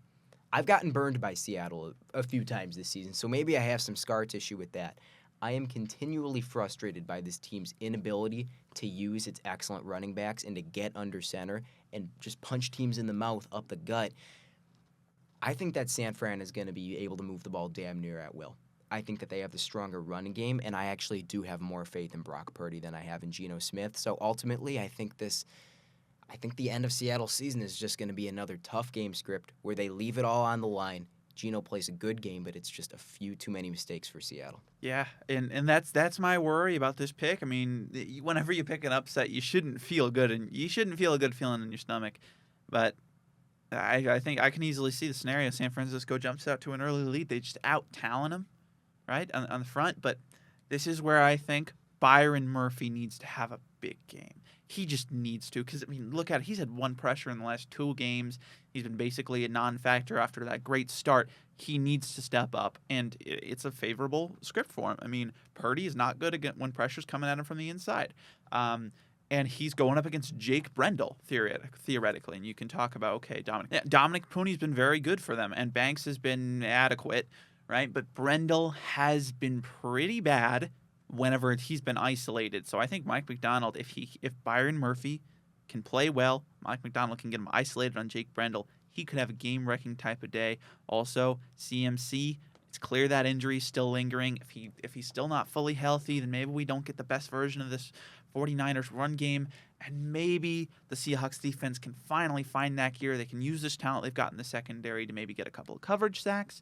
I've gotten burned by Seattle a few times this season, so maybe I have some scar tissue with that. I am continually frustrated by this team's inability to use its excellent running backs and to get under center and just punch teams in the mouth up the gut. I think that San Fran is going to be able to move the ball damn near at will. I think that they have the stronger running game, and I actually do have more faith in Brock Purdy than I have in Geno Smith. So ultimately, I think the end of Seattle's season is just going to be another tough game script where they leave it all on the line. Geno plays a good game, but it's just a few too many mistakes for Seattle. Yeah, and that's my worry about this pick. I mean, whenever you pick an upset, you shouldn't feel good, and you shouldn't feel a good feeling in your stomach. But I think I can easily see the scenario. San Francisco jumps out to an early lead. They just out-talent them, right, on the front. But this is where I think Byron Murphy needs to have a big game. He just needs to, because, I mean, look at it. He's had 1 pressure in the last 2 games. He's been basically a non-factor after that great start. He needs to step up, and it's a favorable script for him. I mean, Purdy is not good when pressure's coming at him from the inside. And he's going up against Jake Brendel, theoretically. And you can talk about, okay, Dominic Pooney's been very good for them, and Banks has been adequate, right? But Brendel has been pretty bad whenever he's been isolated. So I think Mike McDonald, if Byron Murphy can play well, Mike McDonald can get him isolated on Jake Brendel, he could have a game-wrecking type of day. Also, CMC, it's clear that injury is still lingering. If he's still not fully healthy, then maybe we don't get the best version of this 49ers run game, and maybe the Seahawks defense can finally find that gear. They can use this talent they've got in the secondary to maybe get a couple of coverage sacks,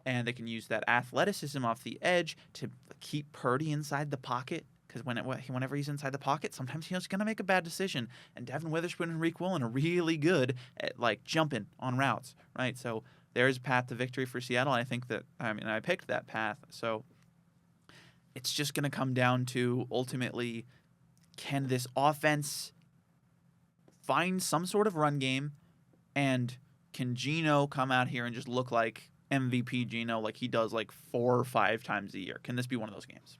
and they can use that athleticism off the edge to keep Purdy inside the pocket, because whenever he's inside the pocket, sometimes he's going to make a bad decision. And Devin Witherspoon and Reek Willen are really good at, like, jumping on routes, right? So there's a path to victory for Seattle. I think that, I picked that path. So it's just going to come down to, ultimately, can this offense find some sort of run game, and can Geno come out here and just look like MVP Geno, like he does like 4 or 5 times a year? Can this be one of those games?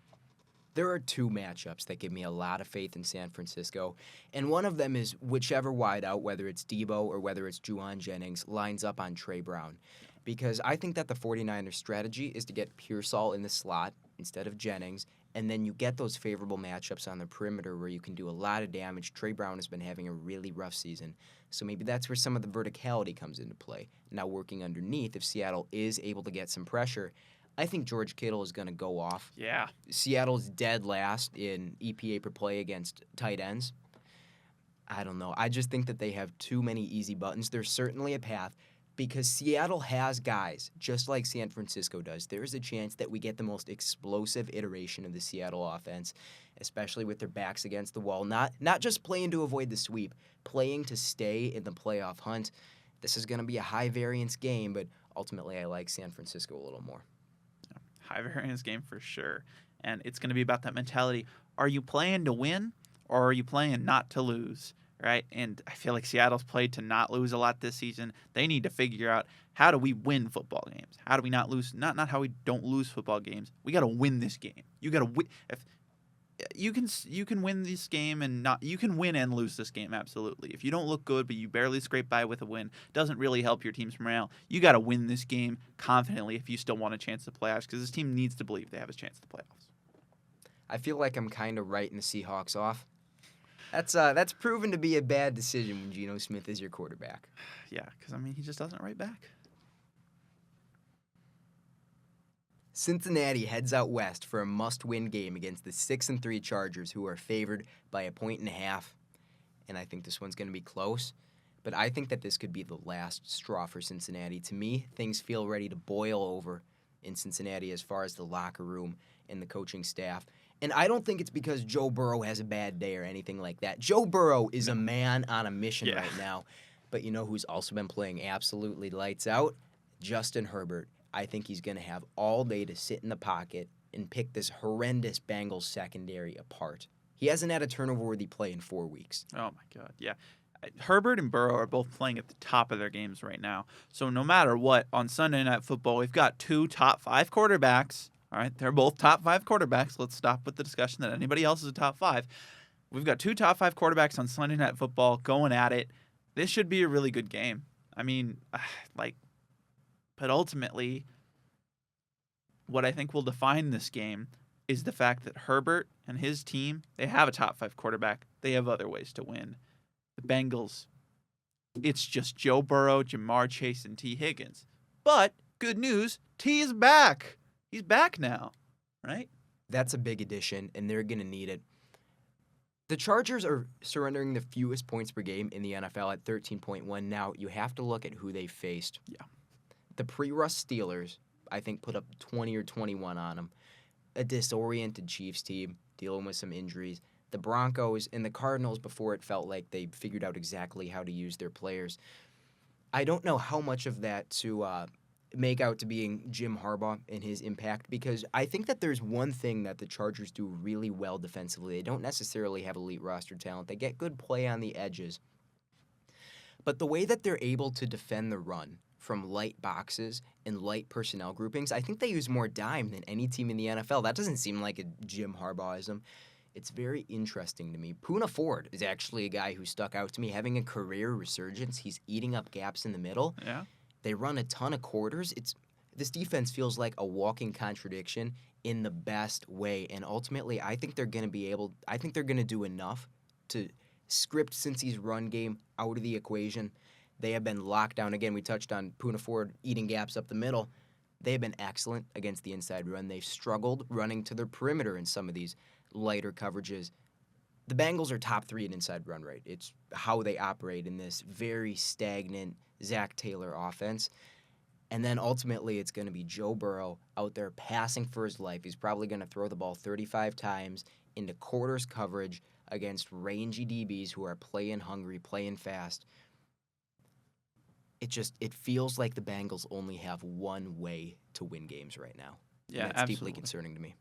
There are 2 matchups that give me a lot of faith in San Francisco, and one of them is whichever wideout, whether it's Debo or whether it's Juwan Jennings, lines up on Trey Brown. Because I think that the 49ers strategy is to get Pearsall in the slot instead of Jennings, and then you get those favorable matchups on the perimeter where you can do a lot of damage. Trey Brown has been having a really rough season, so maybe that's where some of the verticality comes into play. Now, working underneath, if Seattle is able to get some pressure, I think George Kittle is going to go off. Yeah. Seattle's dead last in EPA per play against tight ends. I don't know. I just think that they have too many easy buttons. There's certainly a path because Seattle has guys, just like San Francisco does. There's a chance that we get the most explosive iteration of the Seattle offense, especially with their backs against the wall. Not just playing to avoid the sweep, playing to stay in the playoff hunt. This is going to be a high-variance game, but ultimately I like San Francisco a little more. High variance game for sure. And it's going to be about that mentality. Are you playing to win or are you playing not to lose? Right? And I feel like Seattle's played to not lose a lot this season. They need to figure out, how do we win football games? How do we not lose? Not how we don't lose football games. We got to win this game. You got to win. If you can win this game and not, you can win and lose this game, absolutely. If you don't look good but you barely scrape by with a win, doesn't really help your team's morale. You got to win this game confidently if you still want a chance to playoffs, because this team needs to believe they have a chance to playoffs. I feel like I'm kind of writing the Seahawks off. That's proven to be a bad decision when Geno Smith is your quarterback. Yeah, because, he just doesn't write back. Cincinnati heads out west for a must-win game against the 6-3 Chargers, who are favored by 1.5. And I think this one's going to be close. But I think that this could be the last straw for Cincinnati. To me, things feel ready to boil over in Cincinnati as far as the locker room and the coaching staff. And I don't think it's because Joe Burrow has a bad day or anything like that. Joe Burrow is a man on a mission right now. But you know who's also been playing absolutely lights out? Justin Herbert. I think he's going to have all day to sit in the pocket and pick this horrendous Bengals secondary apart. He hasn't had a turnover-worthy play in 4 weeks. Oh, my God, yeah. Herbert and Burrow are both playing at the top of their games right now. So no matter what, on Sunday Night Football, we've got 2 top 5 quarterbacks. All right, they're both top 5 quarterbacks. Let's stop with the discussion that anybody else is a top 5. We've got 2 top 5 quarterbacks on Sunday Night Football going at it. This should be a really good game. But ultimately, what I think will define this game is the fact that Herbert and his team, they have a top 5 quarterback. They have other ways to win. The Bengals, it's just Joe Burrow, Jamar Chase, and T. Higgins. But good news, T is back. He's back now, right? That's a big addition, and they're going to need it. The Chargers are surrendering the fewest points per game in the NFL at 13.1. Now, you have to look at who they faced. Yeah. The pre-Russ Steelers, I think, put up 20 or 21 on them. A disoriented Chiefs team dealing with some injuries. The Broncos and the Cardinals, before it felt like they figured out exactly how to use their players. I don't know how much of that to make out to being Jim Harbaugh and his impact, because I think that there's one thing that the Chargers do really well defensively. They don't necessarily have elite roster talent. They get good play on the edges. But the way that they're able to defend the run from light boxes and light personnel groupings, I think they use more dime than any team in the NFL. That doesn't seem like a Jim Harbaughism. It's very interesting to me. Poona Ford is actually a guy who stuck out to me, having a career resurgence. He's eating up gaps in the middle. Yeah. They run a ton of quarters. This defense feels like a walking contradiction in the best way. And ultimately, I think they're going to do enough to script Cincy's run game out of the equation. They have been locked down. Again, we touched on Poona Ford eating gaps up the middle. They have been excellent against the inside run. They've struggled running to their perimeter in some of these lighter coverages. The Bengals are top 3 in inside run rate. It's how they operate in this very stagnant Zach Taylor offense. And then ultimately it's going to be Joe Burrow out there passing for his life. He's probably going to throw the ball 35 times into quarters coverage against rangy DBs who are playing hungry, playing fast. It feels like the Bengals only have one way to win games right now. Yeah, and that's absolutely. deeply concerning to me.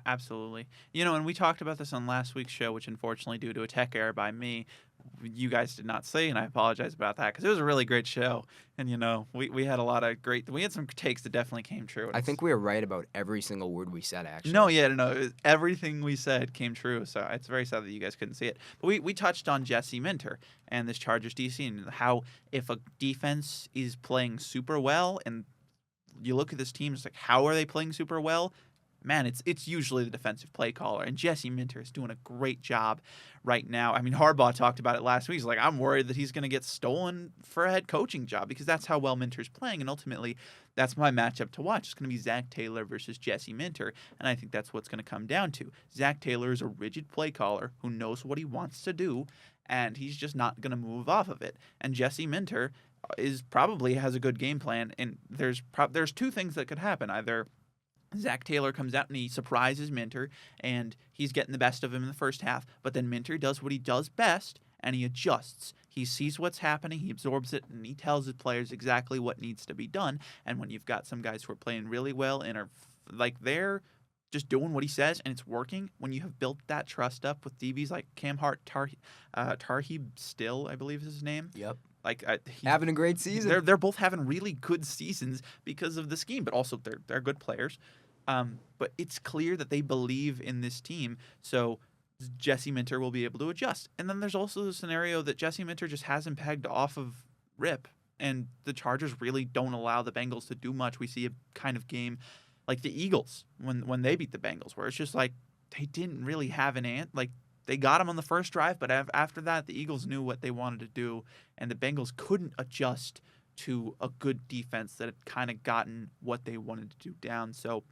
Absolutely. And we talked about this on last week's show, which unfortunately, due to a tech error by me, you guys did not see, and I apologize about that, because it was a really great show. And, we had a lot of we had some takes that definitely came true. I think we were right about every single word we said, actually. No, everything we said came true, so it's very sad that you guys couldn't see it. But we touched on Jesse Minter and this Chargers DC, and how if a defense is playing super well, and you look at this team, it's like, how are they playing super well? man, it's usually the defensive play caller, and Jesse Minter is doing a great job right now. I mean, Harbaugh talked about it last week. He's like, I'm worried that he's going to get stolen for a head coaching job because that's how well Minter's playing, and ultimately, that's my matchup to watch. It's going to be Zach Taylor versus Jesse Minter, and I think that's what's going to come down to. Zach Taylor is a rigid play caller who knows what he wants to do, and he's just not going to move off of it. And Jesse Minter probably has a good game plan, and there's two things that could happen. Either Zach Taylor comes out and he surprises Minter, and he's getting the best of him in the first half, but then Minter does what he does best, and he adjusts. He sees what's happening, he absorbs it, and he tells his players exactly what needs to be done. And when you've got some guys who are playing really well and are they're just doing what he says and it's working, when you have built that trust up with DBs like Cam Hart, Tarheeb Still, I believe is his name. Yep. Having a great season. They're both having really good seasons because of the scheme, but also they're good players. But it's clear that they believe in this team, so Jesse Minter will be able to adjust. And then there's also the scenario that Jesse Minter just hasn't pegged off of rip, and the Chargers really don't allow the Bengals to do much. We see a kind of game like the Eagles when they beat the Bengals, where it's just like they didn't really have an ant. Like, they got him on the first drive, but after that, the Eagles knew what they wanted to do, and the Bengals couldn't adjust to a good defense that had kind of gotten what they wanted to do down. So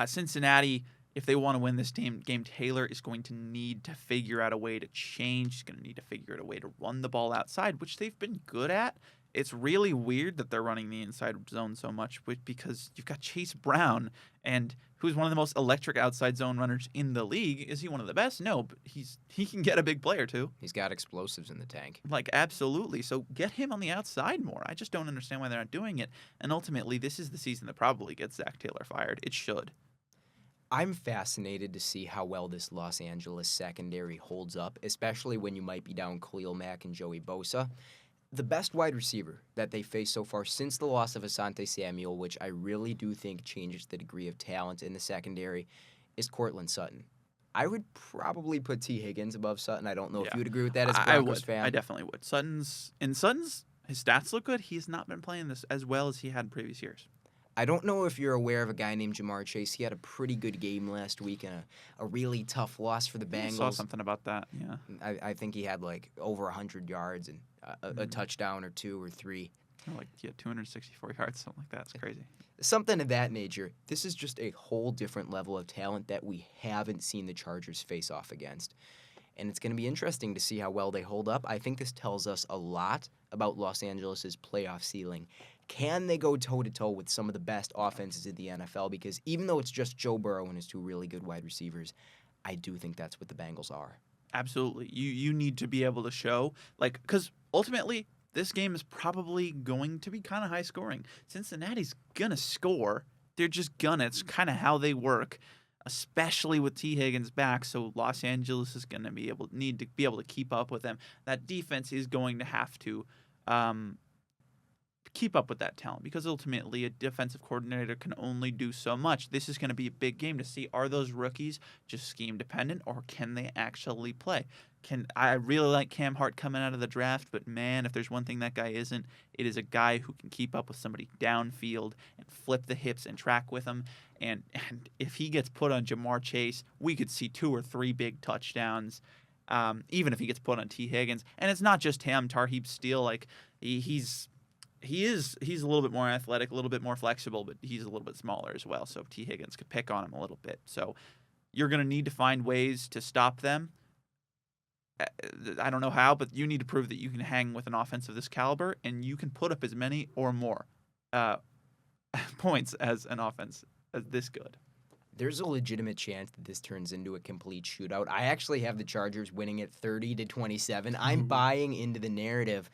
Cincinnati, if they want to win this game, Taylor is going to need to figure out a way to change. He's going to need to figure out a way to run the ball outside, which they've been good at. It's really weird that they're running the inside zone so much because you've got Chase Brown, and who's one of the most electric outside zone runners in the league. Is he one of the best? No, but he can get a big player too. He's got explosives in the tank. Absolutely. So get him on the outside more. I just don't understand why they're not doing it. And ultimately, this is the season that probably gets Zach Taylor fired. It should. I'm fascinated to see how well this Los Angeles secondary holds up, especially when you might be down Khalil Mack and Joey Bosa. The best wide receiver that they faced so far since the loss of Asante Samuel, which I really do think changes the degree of talent in the secondary, is Courtland Sutton. I would probably put T. Higgins above Sutton. I don't know if you would agree with that as a Broncos fan. I definitely would. Sutton's, his stats look good. He's not been playing this as well as he had in previous years. I don't know if you're aware of a guy named Jamar Chase. He had a pretty good game last week and a really tough loss for the Bengals. I saw something about that, yeah. I think he had over 100 yards and a touchdown or two or three. 264 yards, something like that. It's crazy. Something of that nature. This is just a whole different level of talent that we haven't seen the Chargers face off against. And it's going to be interesting to see how well they hold up. I think this tells us a lot about Los Angeles' playoff ceiling. Can they go toe-to-toe with some of the best offenses in the NFL? Because even though it's just Joe Burrow and his two really good wide receivers, I do think that's what the Bengals are. Absolutely. You need to be able to show, because ultimately, this game is probably going to be kind of high scoring. Cincinnati's going to score. They're just gonna. It's kind of how they work, especially with T. Higgins back. So Los Angeles is going to need to be able to keep up with them. That defense is going to have to keep up with that talent, because ultimately a defensive coordinator can only do so much. This is going to be a big game to see, are those rookies just scheme dependent, or can they actually play? I really like Cam Hart coming out of the draft, but man, if there's one thing that guy isn't, it is a guy who can keep up with somebody downfield and flip the hips and track with them. And if he gets put on Jamar Chase, we could see 2 or 3 big touchdowns. Even if he gets put on T. Higgins, and it's not just him. Tarheeb Steele, he's a little bit more athletic, a little bit more flexible, but he's a little bit smaller as well. So T. Higgins could pick on him a little bit. So you're going to need to find ways to stop them. I don't know how, but you need to prove that you can hang with an offense of this caliber, and you can put up as many or more points as an offense as this good. There's a legitimate chance that this turns into a complete shootout. I actually have the Chargers winning at 30-27. I'm buying into the narrative.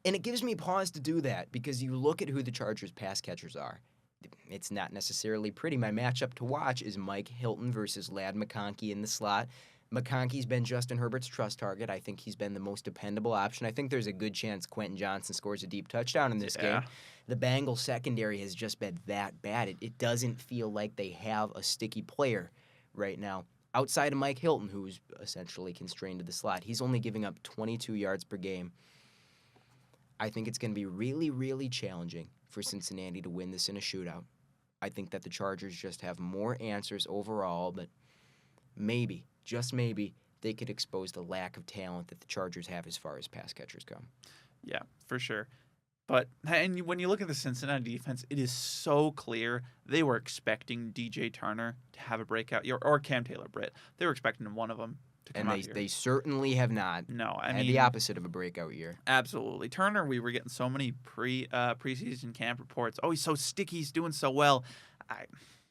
And it gives me pause to do that, because you look at who the Chargers pass catchers are. It's not necessarily pretty. My matchup to watch is Mike Hilton versus Ladd McConkey in the slot. McConkey's been Justin Herbert's trust target. I think he's been the most dependable option. I think there's a good chance Quentin Johnson scores a deep touchdown in this game. The Bengals secondary has just been that bad. It doesn't feel like they have a sticky player right now. Outside of Mike Hilton, who's essentially constrained to the slot, he's only giving up 22 yards per game. I think it's going to be really, really challenging for Cincinnati to win this in a shootout. I think that the Chargers just have more answers overall, but maybe, just maybe, they could expose the lack of talent that the Chargers have as far as pass catchers go. Yeah, for sure. But when you look at the Cincinnati defense, it is so clear they were expecting DJ Turner to have a breakout year, or Cam Taylor-Britt. They were expecting one of them to come out here. And they certainly have not. No, I had mean the opposite of a breakout year. Absolutely. Turner, we were getting so many preseason camp reports. Oh, he's so sticky. He's doing so well.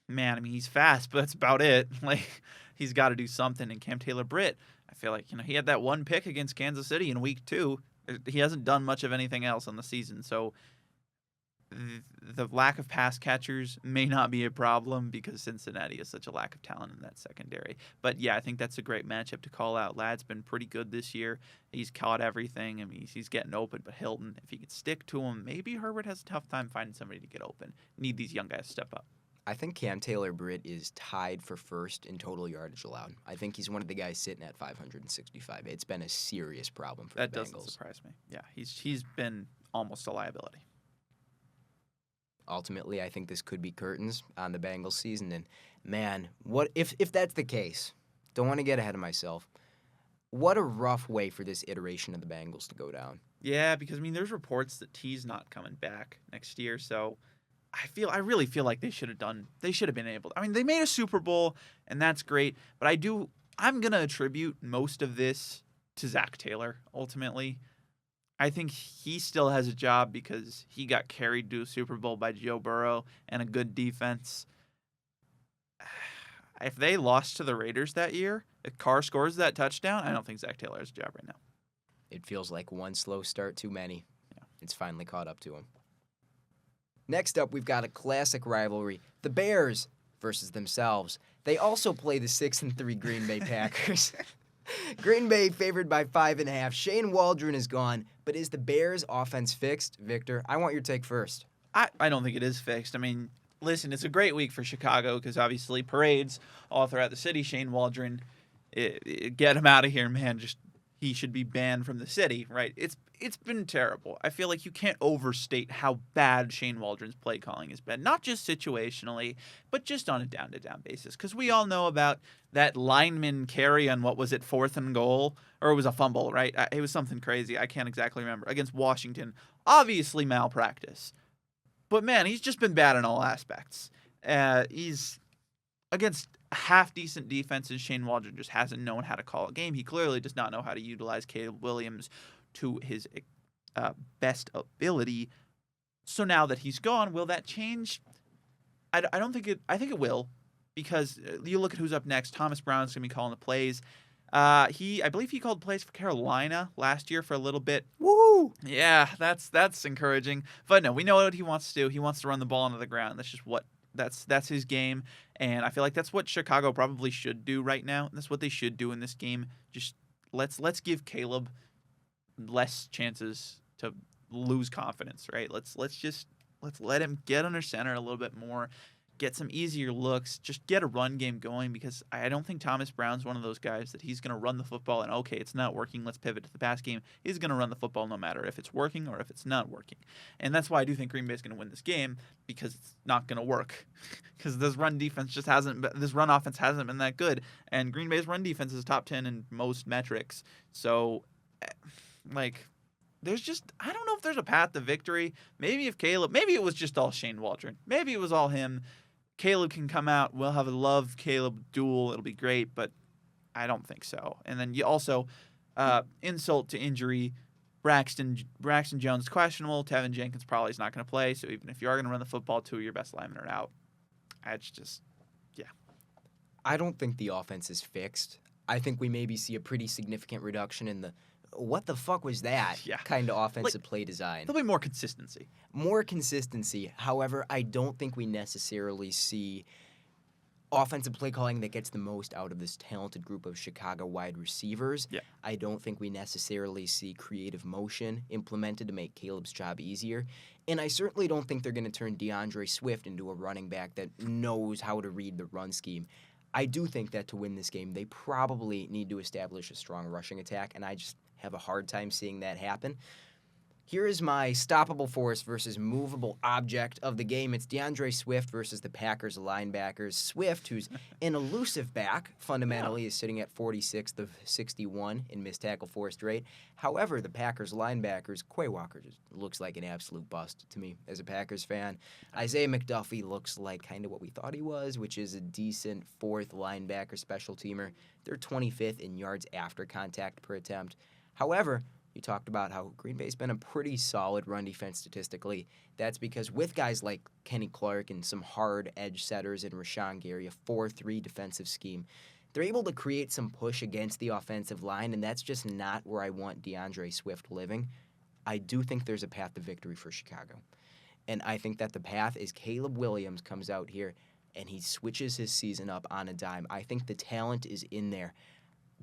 He's fast, but that's about it. Like, he's got to do something. And Cam Taylor-Britt, I feel like, he had that one pick against Kansas City in week 2. He hasn't done much of anything else on the season. So the lack of pass catchers may not be a problem because Cincinnati has such a lack of talent in that secondary. But yeah, I think that's a great matchup to call out. Ladd's been pretty good this year. He's caught everything. I mean, he's getting open, but Hilton, if he could stick to him, maybe Herbert has a tough time finding somebody to get open. Need these young guys to step up. I think Cam Taylor-Britt is tied for first in total yardage allowed. I think he's one of the guys sitting at 565. It's been a serious problem for the Bengals. That doesn't surprise me. Yeah, he's been almost a liability. Ultimately, I think this could be curtains on the Bengals season. And, man, what if that's the case? Don't want to get ahead of myself. What a rough way for this iteration of the Bengals to go down. Yeah, because, there's reports that T's not coming back next year, so I really feel like they should have been able to. They made a Super Bowl, and that's great, but I'm going to attribute most of this to Zach Taylor, ultimately. I think he still has a job because he got carried to a Super Bowl by Joe Burrow and a good defense. If they lost to the Raiders that year, if Carr scores that touchdown, I don't think Zach Taylor has a job right now. It feels like one slow start too many. Yeah. It's finally caught up to him. Next up, we've got a classic rivalry. The Bears versus themselves. They also play the 6-3 Green Bay Packers. Green Bay favored by 5.5. Shane Waldron is gone, but is the Bears' offense fixed? Victor, I want your take first. I don't think it is fixed. Listen, it's a great week for Chicago because obviously parades all throughout the city. Shane Waldron, get him out of here, man. He should be banned from the city, right? It's been terrible. I feel like you can't overstate how bad Shane Waldron's play calling has been, not just situationally, but just on a down-to-down basis. Because we all know about that lineman carry on, what was it, 4th and goal? Or it was a fumble, right? It was something crazy. I can't exactly remember. Against Washington. Obviously malpractice. But, man, he's just been bad in all aspects. He's against half-decent defenses. Shane Waldron just hasn't known how to call a game. He clearly does not know how to utilize Caleb Williams to his best ability. So now that he's gone, will that change? I don't think it. I think it will, because you look at who's up next. Thomas Brown's going to be calling the plays. I believe he called plays for Carolina last year for a little bit. Woo! Yeah, that's encouraging. But no, we know what he wants to do. He wants to run the ball into the ground. That's just that's his game, and I feel like that's what Chicago probably should do right now. That's what they should do in this game. Just let's give Caleb less chances to lose confidence, right? Let's let him get under center a little bit more, get some easier looks, just get a run game going, because I don't think Thomas Brown's one of those guys that he's going to run the football and, okay, it's not working, let's pivot to the pass game. He's going to run the football no matter if it's working or if it's not working. And that's why I do think Green Bay's going to win this game, because it's not going to work. Because this run offense hasn't been that good. And Green Bay's run defense is top 10 in most metrics. So, there's just, I don't know if there's a path to victory. Maybe it was just all Shane Waldron. Maybe it was all him. Caleb can come out. We'll have a love Caleb duel. It'll be great, but I don't think so. And then you also, insult to injury, Braxton Jones questionable. Tevin Jenkins probably is not going to play. So even if you are going to run the football, 2 of your best linemen are out. It's just, yeah. I don't think the offense is fixed. I think we maybe see a pretty significant reduction in the what the fuck was that kind of offensive play design. There'll be more consistency. However, I don't think we necessarily see offensive play calling that gets the most out of this talented group of Chicago wide receivers. Yeah. I don't think we necessarily see creative motion implemented to make Caleb's job easier. And I certainly don't think they're going to turn DeAndre Swift into a running back that knows how to read the run scheme. I do think that to win this game, they probably need to establish a strong rushing attack, and I just have a hard time seeing that happen. Here is my stoppable force versus movable object of the game. It's DeAndre Swift versus the Packers linebackers. Swift, who's an elusive back, fundamentally is sitting at 46th of 61 in missed tackle forced rate. However, the Packers linebackers, Quay Walker just looks like an absolute bust to me as a Packers fan. Isaiah McDuffie looks like kind of what we thought he was, which is a decent fourth linebacker special teamer. They're 25th in yards after contact per attempt. However, you talked about how Green Bay's been a pretty solid run defense statistically. That's because with guys like Kenny Clark and some hard edge setters and Rashawn Gary, a 4-3 defensive scheme, they're able to create some push against the offensive line, and that's just not where I want DeAndre Swift living. I do think there's a path to victory for Chicago. And I think that the path is Caleb Williams comes out here and he switches his season up on a dime. I think the talent is in there.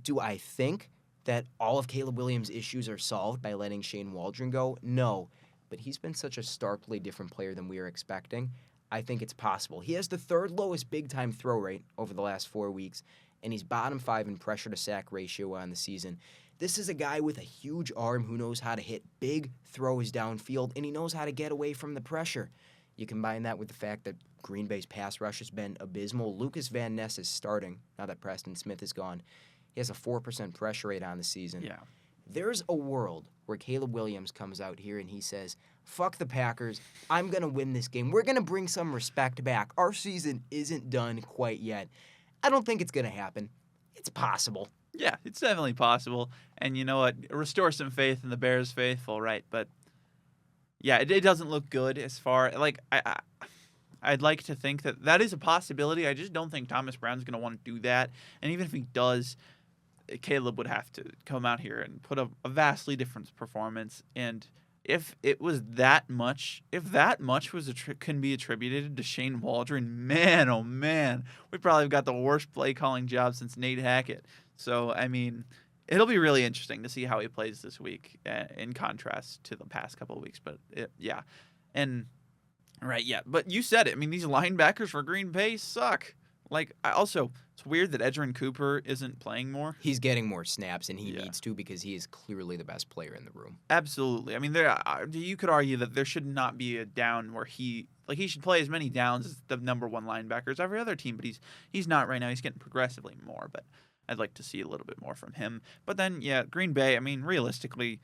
Do I think that all of Caleb Williams' issues are solved by letting Shane Waldron go? No, but he's been such a starkly different player than we were expecting. I think it's possible. He has the third lowest big-time throw rate over the last 4 weeks, and he's bottom 5 in pressure-to-sack ratio on the season. This is a guy with a huge arm who knows how to hit big throws downfield, and he knows how to get away from the pressure. You combine that with the fact that Green Bay's pass rush has been abysmal. Lucas Van Ness is starting now that Preston Smith is gone. He has a 4% pressure rate on the season. Yeah. There's a world where Caleb Williams comes out here and he says, fuck the Packers, I'm going to win this game. We're going to bring some respect back. Our season isn't done quite yet. I don't think it's going to happen. It's possible. Yeah, it's definitely possible. And you know what? Restore some faith in the Bears faithful, right? But yeah, it doesn't look good as far like I'd like to think that is a possibility. I just don't think Thomas Brown's going to want to do that. And even if he does, Caleb would have to come out here and put a vastly different performance. And if it was that much, can be attributed to Shane Waldron, man, oh man, we probably have got the worst play calling job since Nate Hackett. So, I mean, it'll be really interesting to see how he plays this week in contrast to the past couple of weeks. But, yeah. And, right, yeah. But you said it. I mean, these linebackers for Green Bay suck. Like, it's weird that Edgerrin Cooper isn't playing more. He's getting more snaps, and he needs to because he is clearly the best player in the room. Absolutely. I mean, you could argue that there should not be a down where he should play as many downs as the number one linebacker as every other team, but he's not right now. He's getting progressively more, but I'd like to see a little bit more from him. But then, yeah, Green Bay, I mean, realistically,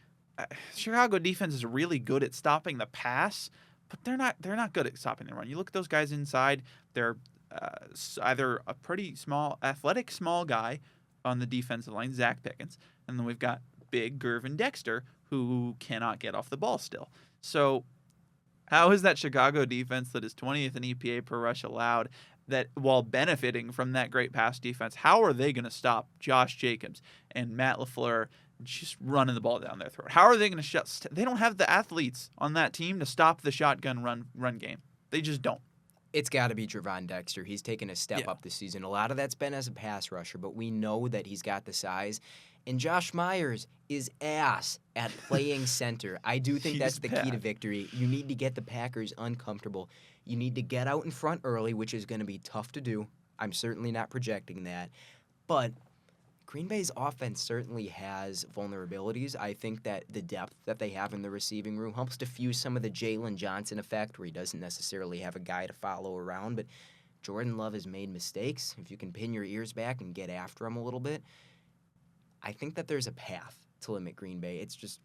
Chicago defense is really good at stopping the pass, but they're not good at stopping the run. You look at those guys inside, they're either a pretty small, athletic small guy on the defensive line, Zach Pickens, and then we've got big Gervin Dexter, who cannot get off the ball still. So how is that Chicago defense that is 20th in EPA per rush allowed, that while benefiting from that great pass defense, how are they going to stop Josh Jacobs and Matt LaFleur just running the ball down their throat? How are they going to they don't have the athletes on that team to stop the shotgun run game. They just don't. It's got to be Gervon Dexter. He's taken a step up this season. A lot of that's been as a pass rusher, but we know that he's got the size. And Josh Myers is ass at playing center. I do think that's the key to victory. You need to get the Packers uncomfortable. You need to get out in front early, which is going to be tough to do. I'm certainly not projecting that. But Green Bay's offense certainly has vulnerabilities. I think that the depth that they have in the receiving room helps diffuse some of the Jalen Johnson effect, where he doesn't necessarily have a guy to follow around. But Jordan Love has made mistakes. If you can pin your ears back and get after him a little bit, I think that there's a path to limit Green Bay. It's just,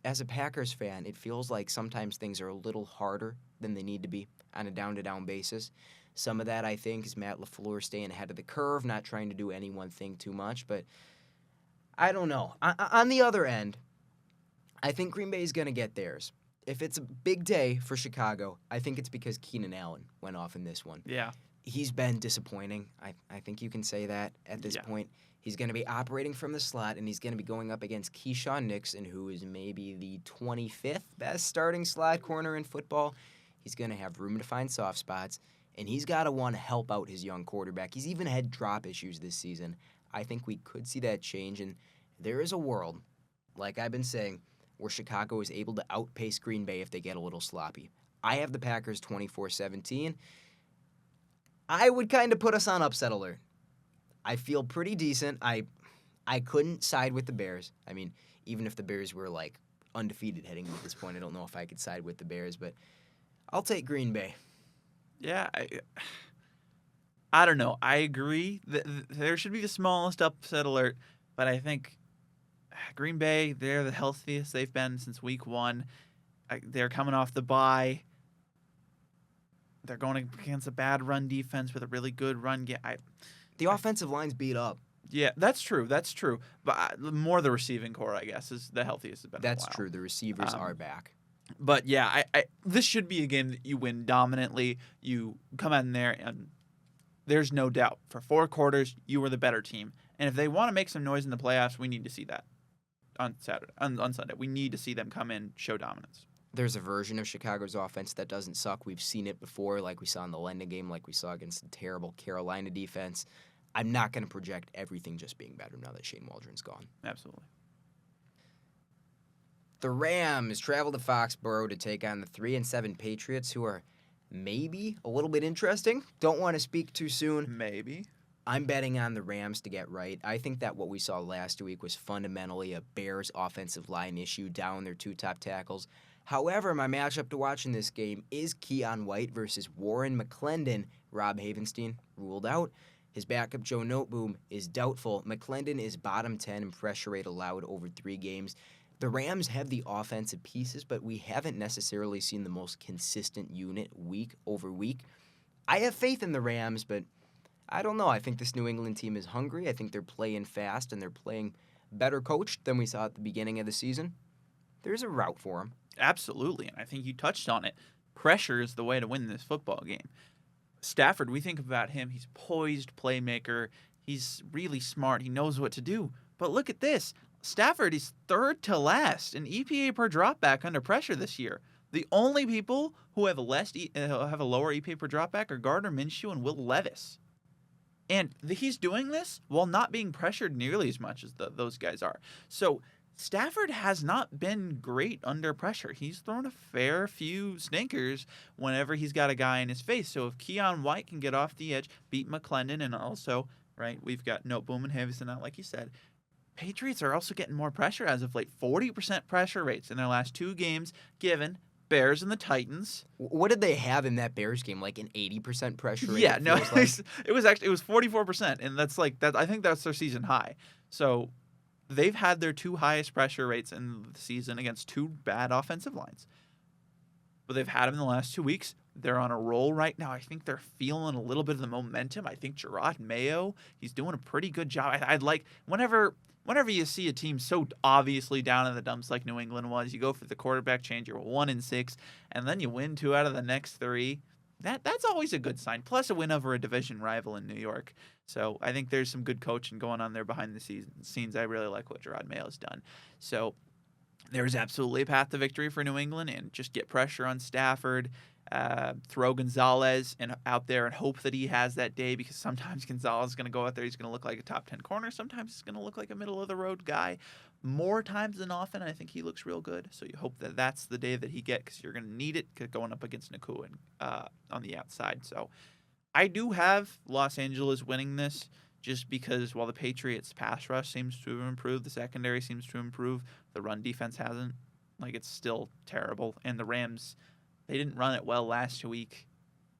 as a Packers fan, it feels like sometimes things are a little harder than they need to be on a down-to-down basis. Some of that, I think, is Matt LaFleur staying ahead of the curve, not trying to do any one thing too much. But I don't know. On the other end, I think Green Bay is going to get theirs. If it's a big day for Chicago, I think it's because Keenan Allen went off in this one. Yeah. He's been disappointing. I think you can say that at this point. He's going to be operating from the slot, and he's going to be going up against Keyshawn Nixon, who is maybe the 25th best starting slot corner in football. He's going to have room to find soft spots, and he's got to want to help out his young quarterback. He's even had drop issues this season. I think we could see that change, and there is a world, like I've been saying, where Chicago is able to outpace Green Bay if they get a little sloppy. I have the Packers 24-17. I would kind of put us on upset alert. I feel pretty decent. I couldn't side with the Bears. I mean, even if the Bears were like undefeated heading into this point. I don't know if I could side with the Bears, but I'll take Green Bay. Yeah, I don't know. I agree that there should be the smallest upset alert, but I think Green Bay, they're the healthiest they've been since week 1. They're coming off the bye. They're going against a bad run defense with a really good run game. The offensive line's beat up. Yeah, that's true. That's true. But more the receiving core, I guess, is the healthiest it's been. That's true. The receivers are back. But yeah, this should be a game that you win dominantly. You come out in there, and there's no doubt for 4 quarters you were the better team. And if they want to make some noise in the playoffs, we need to see that on Saturday, on Sunday. We need to see them come in, show dominance. There's a version of Chicago's offense that doesn't suck. We've seen it before, like we saw in the London game, like we saw against the terrible Carolina defense. I'm not going to project everything just being better now that Shane Waldron's gone. Absolutely. The Rams travel to Foxborough to take on the 3-7 Patriots, who are maybe a little bit interesting. Don't want to speak too soon. Maybe. I'm betting on the Rams to get right. I think that what we saw last week was fundamentally a Bears offensive line issue, down their 2 top tackles. However, my matchup to watch in this game is Keon White versus Warren McClendon. Rob Havenstein ruled out. His backup, Joe Noteboom, is doubtful. McClendon is bottom 10 in pressure rate allowed over 3 games. The Rams have the offensive pieces, but we haven't necessarily seen the most consistent unit week over week. I have faith in the Rams, but I don't know. I think this New England team is hungry. I think they're playing fast, and they're playing better coached than we saw at the beginning of the season. There's a route for them. Absolutely, and I think you touched on it. Pressure is the way to win this football game. Stafford, we think about him. He's poised playmaker. He's really smart. He knows what to do. But look at this. Stafford is 3rd to last in EPA per dropback under pressure this year. The only people who have a lower EPA per dropback are Gardner Minshew and Will Levis. And he's doing this while not being pressured nearly as much as those guys are. So Stafford has not been great under pressure. He's thrown a fair few stinkers whenever he's got a guy in his face. So if Keon White can get off the edge, beat McClendon, and also, right, we've got Noteboom and Havison out, like you said. Patriots are also getting more pressure as of late. 40% pressure rates in their last 2 games, given Bears and the Titans. What did they have in that Bears game? Like an 80% pressure rate? Yeah, no, it was 44%, and that's like that. I think that's their season high. So they've had their 2 highest pressure rates in the season against 2 bad offensive lines. But they've had them in the last 2 weeks. They're on a roll right now. I think they're feeling a little bit of the momentum. I think Gerard Mayo, he's doing a pretty good job. I'd like whenever you see a team so obviously down in the dumps like New England was, you go for the quarterback change, you're 1-6, and then you win 2 out of the next 3. That's always a good sign. Plus a win over a division rival in New York. So I think there's some good coaching going on there behind the scenes. I really like what Gerard Mayo's done. So there's absolutely a path to victory for New England, and just get pressure on Stafford. Throw Gonzalez out there and hope that he has that day, because sometimes Gonzalez is going to go out there. He's going to look like a top 10 corner. Sometimes he's going to look like a middle-of-the-road guy. More times than often, I think he looks real good. So you hope that that's the day that he gets, because you're going to need it going up against Nakua on the outside. So I do have Los Angeles winning this, just because while the Patriots' pass rush seems to have improved, the secondary seems to improve, the run defense hasn't. Like, it's still terrible. And the Rams, they didn't run it well last week,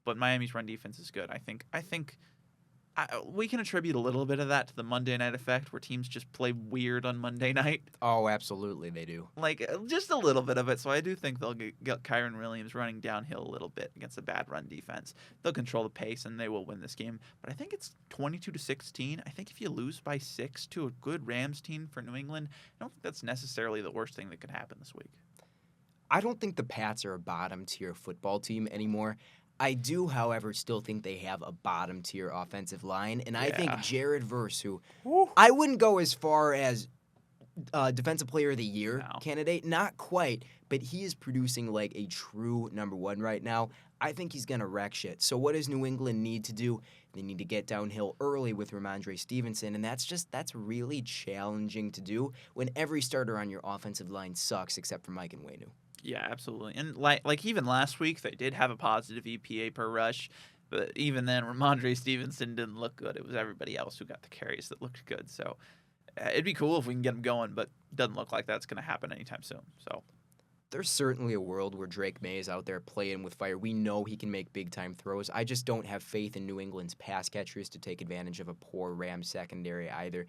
but Miami's run defense is good. I think we can attribute a little bit of that to the Monday night effect, where teams just play weird on Monday night. Oh, absolutely, they do. Like, just a little bit of it. So I do think they'll get Kyron Williams running downhill a little bit against a bad run defense. They'll control the pace, and they will win this game. But I think it's 22-16. I think if you lose by 6 to a good Rams team for New England, I don't think that's necessarily the worst thing that could happen this week. I don't think the Pats are a bottom-tier football team anymore. I do, however, still think they have a bottom-tier offensive line, and I think Jared Verse, who I wouldn't go as far as Defensive Player of the Year candidate, not quite, but he is producing like a true number 1 right now. I think he's going to wreck shit. So what does New England need to do? They need to get downhill early with Ramondre Stevenson, and that's really challenging to do when every starter on your offensive line sucks except for Mike and Wainu. Yeah, absolutely. And like even last week, they did have a positive EPA per rush, but even then, Ramondre Stevenson didn't look good. It was everybody else who got the carries that looked good. So It'd be cool if we can get him going, but doesn't look like that's going to happen anytime soon. So There's certainly a world where Drake May is out there playing with fire. We know he can make big-time throws. I just don't have faith in New England's pass catchers to take advantage of a poor Rams secondary either.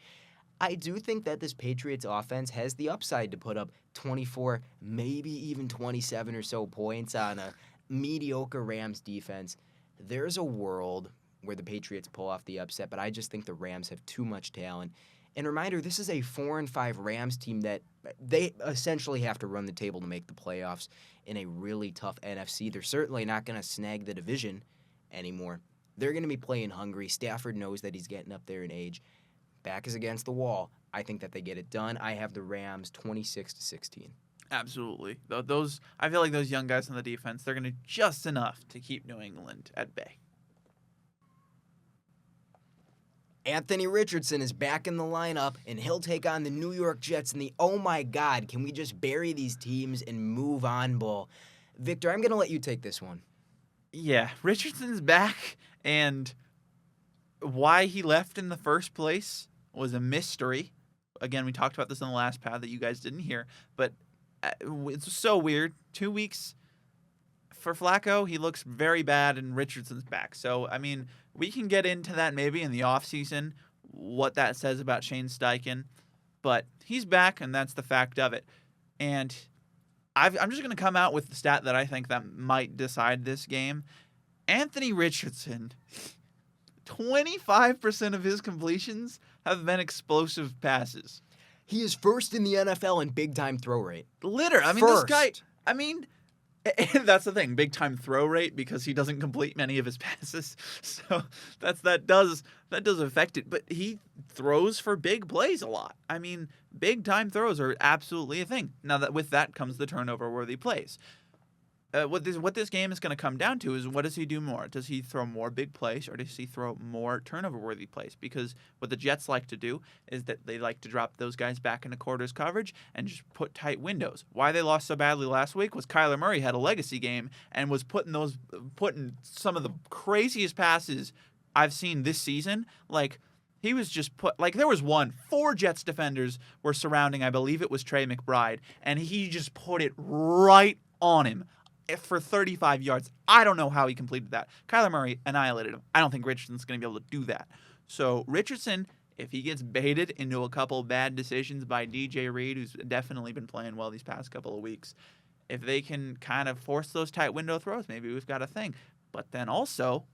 I do think that this Patriots offense has the upside to put up 24, maybe even 27 or so points on a mediocre Rams defense. There's a world where the Patriots pull off the upset, but I just think the Rams have too much talent. And reminder, this is a 4-5 Rams team that they essentially have to run the table to make the playoffs in a really tough NFC. They're certainly not going to snag the division anymore. They're going to be playing hungry. Stafford knows that he's getting up there in age. Back is against the wall. I think that they get it done. I have the Rams 26-16. absolutely. Those I feel like those young guys on the defense, they're going to do just enough to keep New England at bay. Anthony Richardson is back in the lineup, and he'll take on the New York Jets in the oh my God, can we just bury these teams and move on bowl? Victor, I'm going to let you take this one. Yeah, Richardson's back, and why he left in the first place was a mystery. Again, we talked about this in the last pod that you guys didn't hear, but it's so weird. 2 weeks for Flacco, he looks very bad, and Richardson's back. So, I mean, we can get into that maybe in the offseason, what that says about Shane Steichen, but he's back, and that's the fact of it. And I'm just going to come out with the stat that I think that might decide this game. Anthony Richardson, 25% of his completions have been explosive passes. He is first in the NFL in big-time throw rate. Literally, I mean, this guy, I mean, that's the thing, big-time throw rate, because he doesn't complete many of his passes. So that does affect it. But he throws for big plays a lot. I mean, big-time throws are absolutely a thing. Now, that with that comes the turnover-worthy plays. What this game is going to come down to is, what does he do more? Does he throw more big plays, or does he throw more turnover-worthy plays? Because what the Jets like to do is that they like to drop those guys back into quarters coverage and just put tight windows. Why they lost so badly last week was Kyler Murray had a legacy game and was putting some of the craziest passes I've seen this season. Like, he was just there was 4 Jets defenders were surrounding, I believe it was Trey McBride, and he just put it right on him for 35 yards. I don't know how he completed that. Kyler Murray annihilated him. I don't think Richardson's going to be able to do that. So Richardson, if he gets baited into a couple bad decisions by DJ Reed, who's definitely been playing well these past couple of weeks, if they can kind of force those tight window throws, maybe we've got a thing. But then also,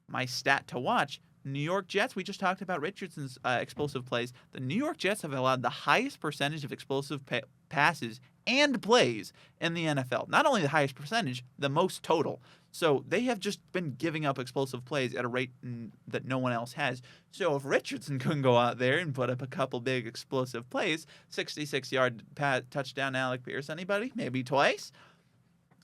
my stat to watch, New York Jets, we just talked about Richardson's explosive plays. The New York Jets have allowed the highest percentage of explosive passes and plays in the NFL. Not only the highest percentage, the most total. So they have just been giving up explosive plays at a rate that no one else has. So if Richardson couldn't go out there and put up a couple big explosive plays, 66-yard touchdown Alec Pierce, anybody? Maybe twice?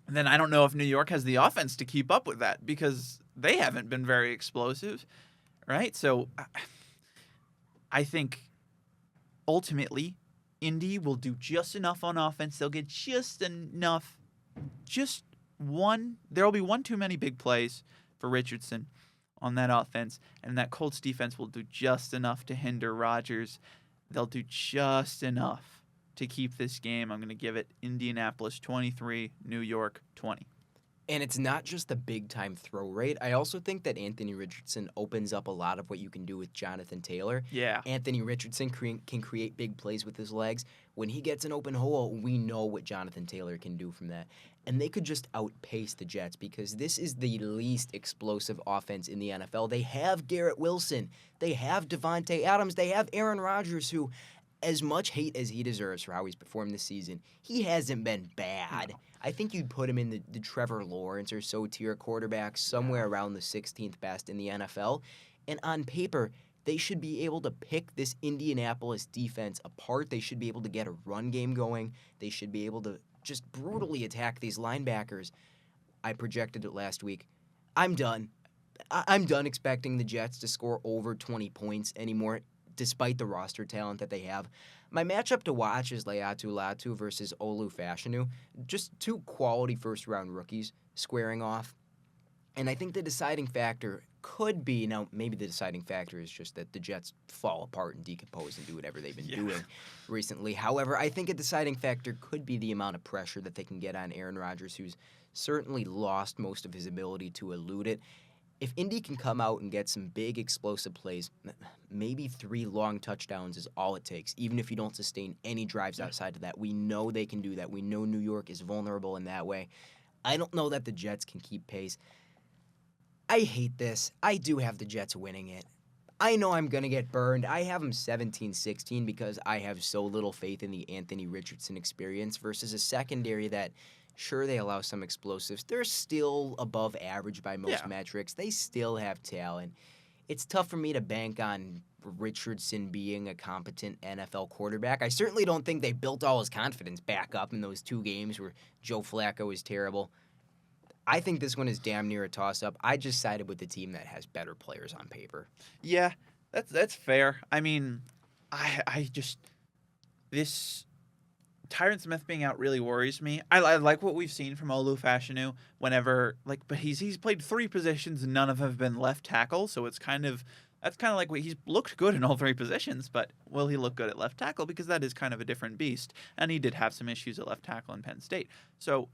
And then I don't know if New York has the offense to keep up with that, because they haven't been very explosive, right? So I think ultimately Indy will do just enough on offense. They'll get just enough, there'll be one too many big plays for Richardson on that offense, and that Colts defense will do just enough to hinder Rodgers. They'll do just enough to keep this game. I'm going to give it Indianapolis 23, New York 20. And it's not just the big-time throw rate. I also think that Anthony Richardson opens up a lot of what you can do with Jonathan Taylor. Yeah. Anthony Richardson can create big plays with his legs. When he gets an open hole, we know what Jonathan Taylor can do from that. And they could just outpace the Jets, because this is the least explosive offense in the NFL. They have Garrett Wilson. They have Devontae Adams. They have Aaron Rodgers, who, as much hate as he deserves for how he's performed this season, he hasn't been bad. No. I think you'd put him in the Trevor Lawrence or so tier quarterback, somewhere around the 16th best in the NFL. And on paper, they should be able to pick this Indianapolis defense apart. They should be able to get a run game going. They should be able to just brutally attack these linebackers. I projected it last week. I'm done. I'm done expecting the Jets to score over 20 points anymore, despite the roster talent that they have. My matchup to watch is Leatu Latu versus Olu Fashanu. Just 2 quality first-round rookies squaring off. And I think the deciding factor could be, now maybe the deciding factor is just that the Jets fall apart and decompose and do whatever they've been doing recently. However, I think a deciding factor could be the amount of pressure that they can get on Aaron Rodgers, who's certainly lost most of his ability to elude it. If Indy can come out and get some big explosive plays, maybe 3 long touchdowns is all it takes, even if you don't sustain any drives outside of that. We know they can do that. We know New York is vulnerable in that way. I don't know that the Jets can keep pace. I hate this. I do have the Jets winning it. I know I'm going to get burned. I have them 17-16 because I have so little faith in the Anthony Richardson experience versus a secondary that, sure, they allow some explosives. They're still above average by most metrics. They still have talent. It's tough for me to bank on Richardson being a competent NFL quarterback. I certainly don't think they built all his confidence back up in those 2 games where Joe Flacco was terrible. I think this one is damn near a toss-up. I just sided with the team that has better players on paper. Yeah, that's fair. I mean, I just this Tyron Smith being out really worries me. I like what we've seen from Olu Fashanu whenever, but he's played 3 positions and none of them have been left tackle, so that's kind of like he's looked good in all 3 positions, but will he look good at left tackle? Because that is kind of a different beast, and he did have some issues at left tackle in Penn State. So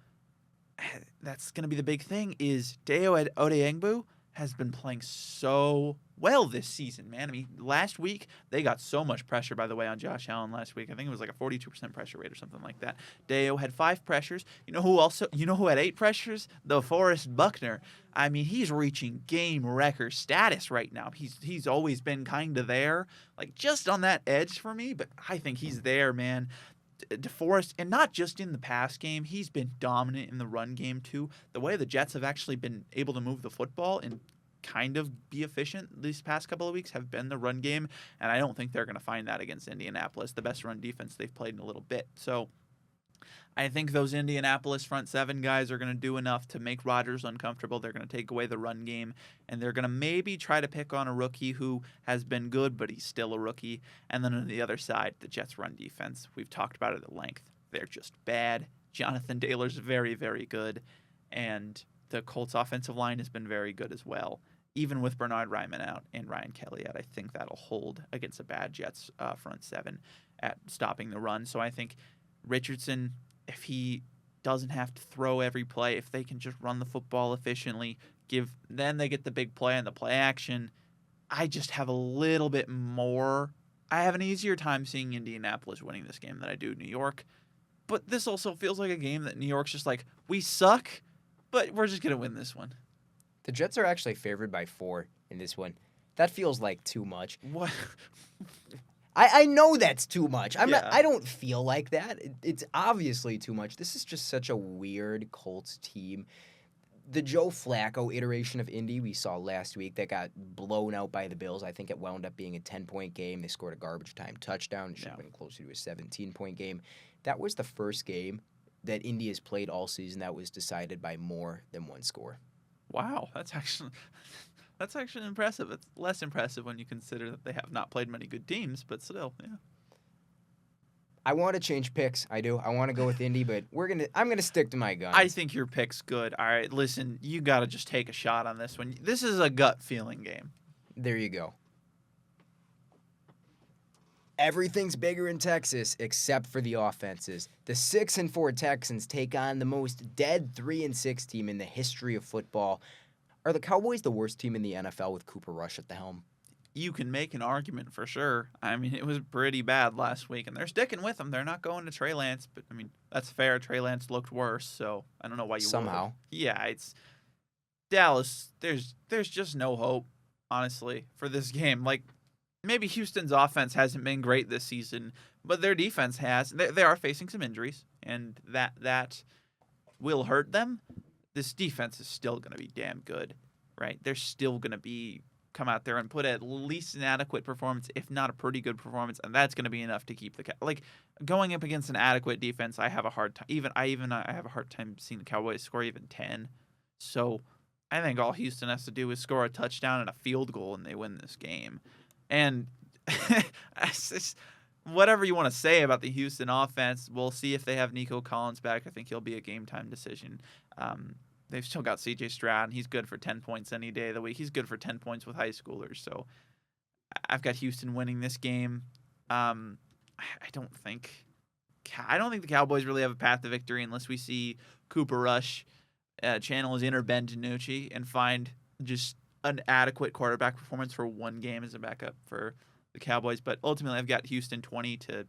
that's going to be the big thing is Dayo Odeyingbo has been playing so well this season, man. I mean, last week, they got so much pressure, by the way, on Josh Allen last week. I think it was like a 42% pressure rate or something like that. Dayo had 5 pressures. You know who had 8 pressures? DeForest Buckner. I mean, he's reaching game record status right now. He's always been kind of there, just on that edge for me, but I think he's there, man. DeForest, and not just in the pass game, he's been dominant in the run game too. The way the Jets have actually been able to move the football and kind of be efficient these past couple of weeks have been the run game, and I don't think they're going to find that against Indianapolis, the best run defense they've played in a little bit. So I think those Indianapolis front 7 guys are going to do enough to make Rodgers uncomfortable. They're going to take away the run game, and they're going to maybe try to pick on a rookie who has been good, but he's still a rookie. And then on the other side, the Jets' run defense. We've talked about it at length. They're just bad. Jonathan Taylor's very, very good, and the Colts' offensive line has been very good as well. Even with Bernard Ryman out and Ryan Kelly out, I think that'll hold against a bad Jets front 7 at stopping the run. So I think Richardson, if he doesn't have to throw every play, if they can just run the football efficiently, then they get the big play and the play action. I just have a little bit more. I have an easier time seeing Indianapolis winning this game than I do New York. But this also feels like a game that New York's just like, we suck, but we're just going to win this one. The Jets are actually favored by 4 in this one. That feels like too much. What? I know that's too much. I don't feel like that. It's obviously too much. This is just such a weird Colts team. The Joe Flacco iteration of Indy we saw last week that got blown out by the Bills. I think it wound up being a 10-point game. They scored a garbage time touchdown. It should have been closer to a 17-point game. That was the first game that Indy has played all season that was decided by more than 1 score. Wow, that's actually impressive. It's less impressive when you consider that they have not played many good teams, but still, yeah. I want to change picks. I do. I want to go with Indy, but I'm gonna stick to my guns. I think your pick's good. All right, listen, you got to just take a shot on this one. This is a gut feeling game. There you go. Everything's bigger in Texas except for the offenses. The 6-4 Texans take on the most dead 3-6 team in the history of football. Are the Cowboys the worst team in the NFL with Cooper Rush at the helm? You can make an argument for sure. I mean, it was pretty bad last week, and they're sticking with him. They're not going to Trey Lance, but I mean, that's fair. Trey Lance looked worse, so I don't know why you somehow. Yeah, it's Dallas. There's just no hope, honestly, for this game. Maybe Houston's offense hasn't been great this season, but their defense has. They are facing some injuries, and that will hurt them. This defense is still going to be damn good, right? They're still going to come out there and put at least an adequate performance, if not a pretty good performance, and that's going to be enough to keep going up against an adequate defense. I have a hard time. I have a hard time seeing the Cowboys score even 10. So I think all Houston has to do is score a touchdown and a field goal, and they win this game. And whatever you want to say about the Houston offense, we'll see if they have Nico Collins back. I think he'll be a game-time decision. they've still got C.J. Stroud, and he's good for 10 points any day of the week. He's good for 10 points with high schoolers. So I've got Houston winning this game. I don't think the Cowboys really have a path to victory unless we see Cooper Rush channel his inner Ben DiNucci and find just an adequate quarterback performance for one game as a backup for the Cowboys. But ultimately, I've got Houston 20-9.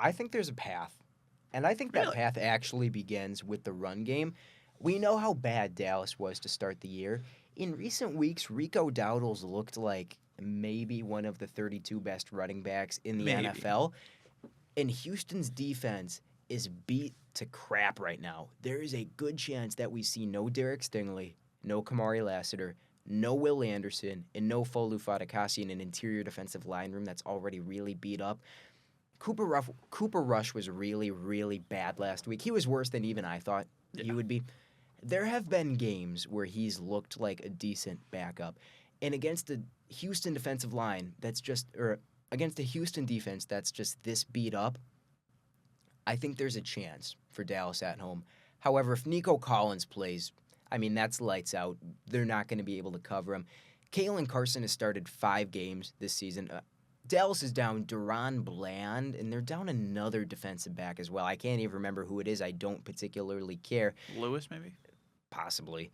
I think there's a path. And I think that path actually begins with the run game. We know how bad Dallas was to start the year. In recent weeks, Rico Dowdle's looked like maybe one of the 32 best running backs in the NFL. And Houston's defense is beat to crap right now. There is a good chance that we see no Derek Stingley, no Kamari Lassiter, no Will Anderson, and no Folu Fadakasi in an interior defensive line room that's already really beat up. Cooper Rush was really, really bad last week. He was worse than even I thought he would be. There have been games where he's looked like a decent backup. And against the Houston defensive line against the Houston defense that's just this beat up, I think there's a chance for Dallas at home. However, if Nico Collins plays, that's lights out. They're not going to be able to cover him. Kalen Carson has started 5 games this season. Dallas is down Duron Bland, and they're down another defensive back as well. I can't even remember who it is. I don't particularly care. Lewis, maybe? Possibly.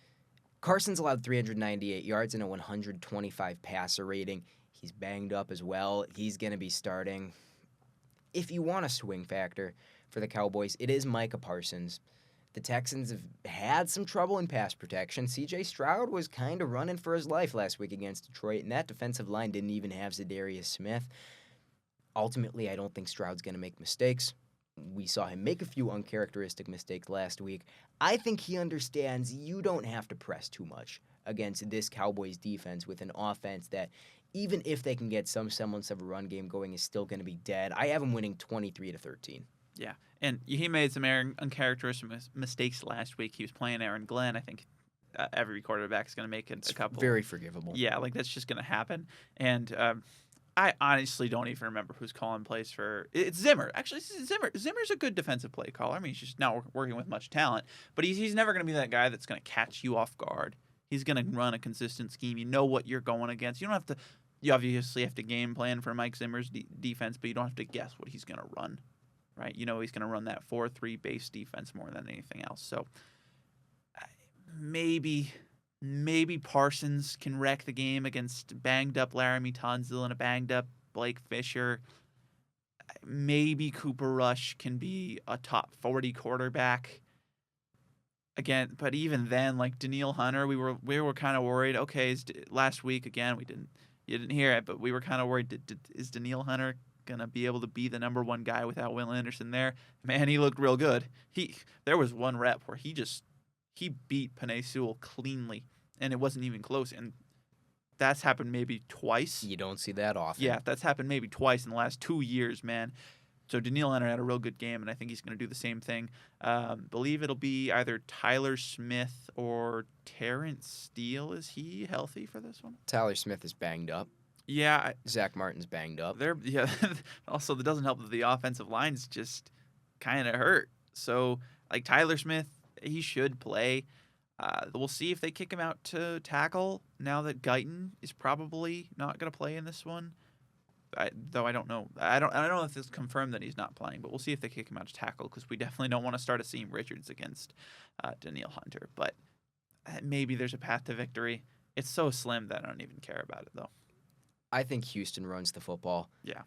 Carson's allowed 398 yards and a 125 passer rating. He's banged up as well. He's going to be starting. If you want a swing factor for the Cowboys, it is Micah Parsons. The Texans have had some trouble in pass protection. C.J. Stroud was kind of running for his life last week against Detroit, and that defensive line didn't even have Zadarius Smith. Ultimately, I don't think Stroud's going to make mistakes. We saw him make a few uncharacteristic mistakes last week. I think he understands you don't have to press too much against this Cowboys defense with an offense that, even if they can get some semblance of a run game going, is still going to be dead. I have him winning 23-13. Yeah, and he made some uncharacteristic mistakes last week. He was playing Aaron Glenn. I think every quarterback is going to make a couple. Very forgivable. Yeah, that's just going to happen. And I honestly don't even remember who's calling plays for. It's Zimmer. Actually, Zimmer's a good defensive play caller. He's just not working with much talent. But he's never going to be that guy that's going to catch you off guard. He's going to run a consistent scheme. You know what you're going against. You don't have to. You obviously have to game plan for Mike Zimmer's defense, but you don't have to guess what he's going to run. Right, you know he's going to run that 4-3 base defense more than anything else. So maybe Parsons can wreck the game against banged up Laramie Tunsil and a banged up Blake Fisher. Maybe Cooper Rush can be a top 40 quarterback again. But even then, Danielle Hunter, we were kind of worried. Okay, last week again you didn't hear it, but we were kind of worried. Is Danielle Hunter gonna be able to be the number one guy without Will Anderson there? Man, he looked real good. There was one rep where he beat Penei Sewell cleanly, and it wasn't even close. And that's happened maybe twice. You don't see that often. Yeah, that's happened maybe twice in the last 2 years, man. So Danielle Hunter had a real good game, and I think he's going to do the same thing. Believe it'll be either Tyler Smith or Terrence Steele. Is he healthy for this one? Tyler Smith is banged up. Yeah. Zach Martin's banged up. Also, that doesn't help that the offensive line's just kind of hurt. So, Tyler Smith, he should play. We'll see if they kick him out to tackle now that Guyton is probably not going to play in this one. Though I don't know. I don't know if it's confirmed that he's not playing, but we'll see if they kick him out to tackle because we definitely don't want to start a Akeem Richards against Danielle Hunter. But maybe there's a path to victory. It's so slim that I don't even care about it, though. I think Houston runs the football. Yeah.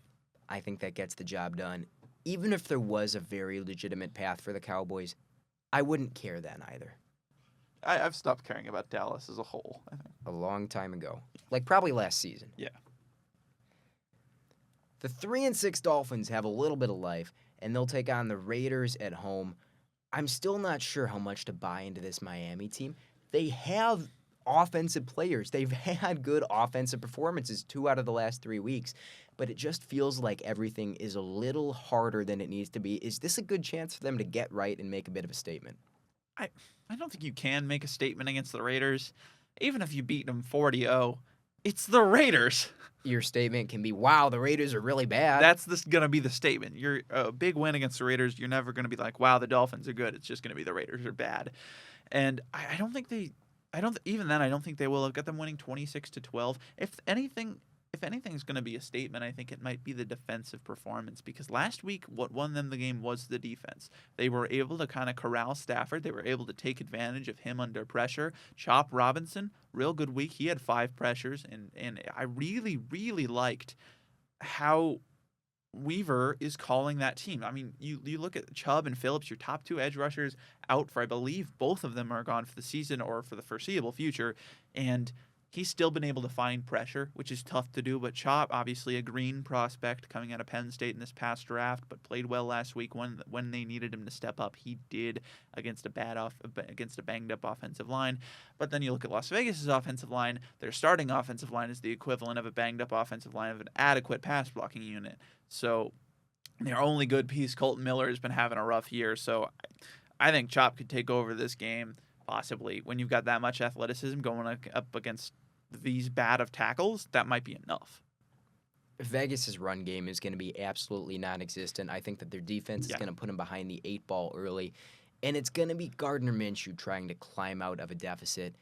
I think that gets the job done. Even if there was a very legitimate path for the Cowboys, I wouldn't care then either. I've stopped caring about Dallas as a whole, I think. A long time ago. Probably last season. Yeah. The 3-6 Dolphins have a little bit of life, and they'll take on the Raiders at home. I'm still not sure how much to buy into this Miami team. They have offensive players. They've had good offensive performances 2 out of the last 3 weeks, but it just feels like everything is a little harder than it needs to be. Is this a good chance for them to get right and make a bit of a statement? I don't think you can make a statement against the Raiders. Even if you beat them 40-0, It's the Raiders. Your statement can be, wow, the Raiders are really bad. That's going to be the statement. You're a big win against the Raiders. You're never going to be like, wow, the Dolphins are good. It's just going to be the Raiders are bad. And I don't think even then, I don't think they will. I've got them winning 26-12. If anything's going to be a statement, I think it might be the defensive performance, because last week what won them the game was the defense. They were able to kind of corral Stafford. They were able to take advantage of him under pressure. Chop Robinson, real good week. He had 5 pressures, and I really, really liked how Weaver is calling that team. I mean, you look at Chubb and Phillips, your top 2 edge rushers out for, I believe, both of them are gone for the season or for the foreseeable future, and he's still been able to find pressure, which is tough to do. But Chop, obviously a green prospect coming out of Penn State in this past draft, but played well last week when they needed him to step up. He did against a banged up offensive line. But then you look at Las Vegas's offensive line. Their starting offensive line is the equivalent of a banged up offensive line of an adequate pass blocking unit. So their only good piece, Colton Miller, has been having a rough year. So I think Chop could take over this game. Possibly. When you've got that much athleticism going up against these bad of tackles, that might be enough. Vegas's run game is going to be absolutely non-existent. I think that their defense is going to put them behind the 8 ball early, and it's going to be Gardner Minshew trying to climb out of a deficit.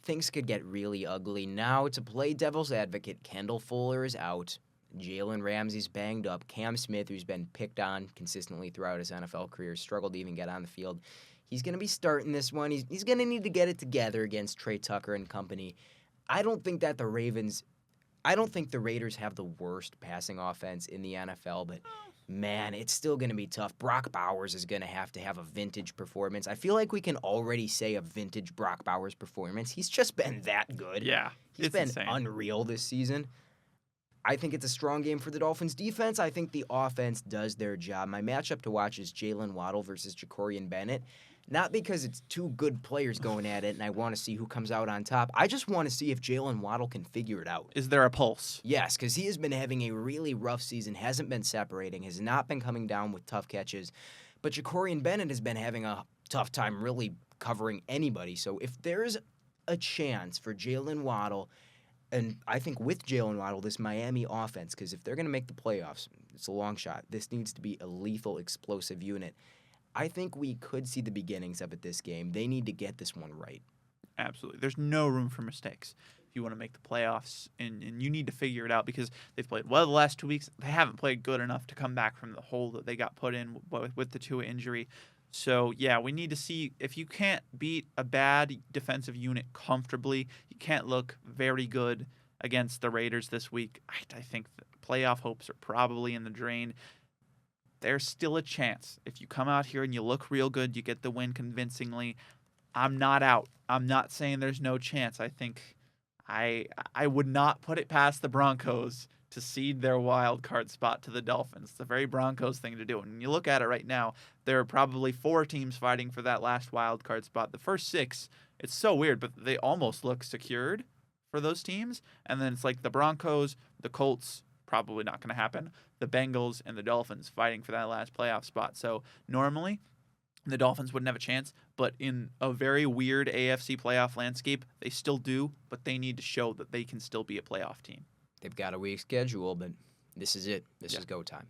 Things could get really ugly. Now, to play devil's advocate, Kendall Fuller is out. Jalen Ramsey's banged up. Cam Smith, who's been picked on consistently throughout his NFL career, struggled to even get on the field. He's going to be starting this one. He's going to need to get it together against Trey Tucker and company. I don't think the Raiders have the worst passing offense in the NFL, but man, it's still going to be tough. Brock Bowers is going to have a vintage performance. I feel like we can already say a vintage Brock Bowers performance. He's just been that good. Yeah, He's been unreal this season. I think it's a strong game for the Dolphins' defense. I think the offense does their job. My matchup to watch is Jalen Waddle versus Jacorian Bennett. Not because it's 2 good players going at it and I want to see who comes out on top. I just want to see if Jalen Waddle can figure it out. Is there a pulse? Yes, because he has been having a really rough season, hasn't been separating, has not been coming down with tough catches. But Jacorian Bennett has been having a tough time really covering anybody. So if there's a chance for Jalen Waddle, and I think with Jalen Waddle, this Miami offense, because if they're going to make the playoffs, it's a long shot. This needs to be a lethal, explosive unit. I think we could see the beginnings of it this game. They need to get this one right. Absolutely. There's no room for mistakes if you want to make the playoffs, and you need to figure it out because they've played well the last 2 weeks. They haven't played good enough to come back from the hole that they got put in with the Tua injury. So, yeah, we need to see if you can't beat a bad defensive unit comfortably, you can't look very good against the Raiders this week. I think the playoff hopes are probably in the drain. There's still a chance. If you come out here and you look real good, you get the win convincingly. I'm not out. I'm not saying there's no chance. I think I would not put it past the Broncos to cede their wild card spot to the Dolphins. It's a very Broncos thing to do. And when you look at it right now, there are probably 4 teams fighting for that last wild card spot. The first 6, it's so weird, but they almost look secured for those teams. And then it's like the Broncos, the Colts, probably not going to happen. The Bengals and the Dolphins fighting for that last playoff spot. So normally the Dolphins wouldn't have a chance, but in a very weird AFC playoff landscape, they still do, but they need to show that they can still be a playoff team. They've got a weak schedule, but this is it. This is go time.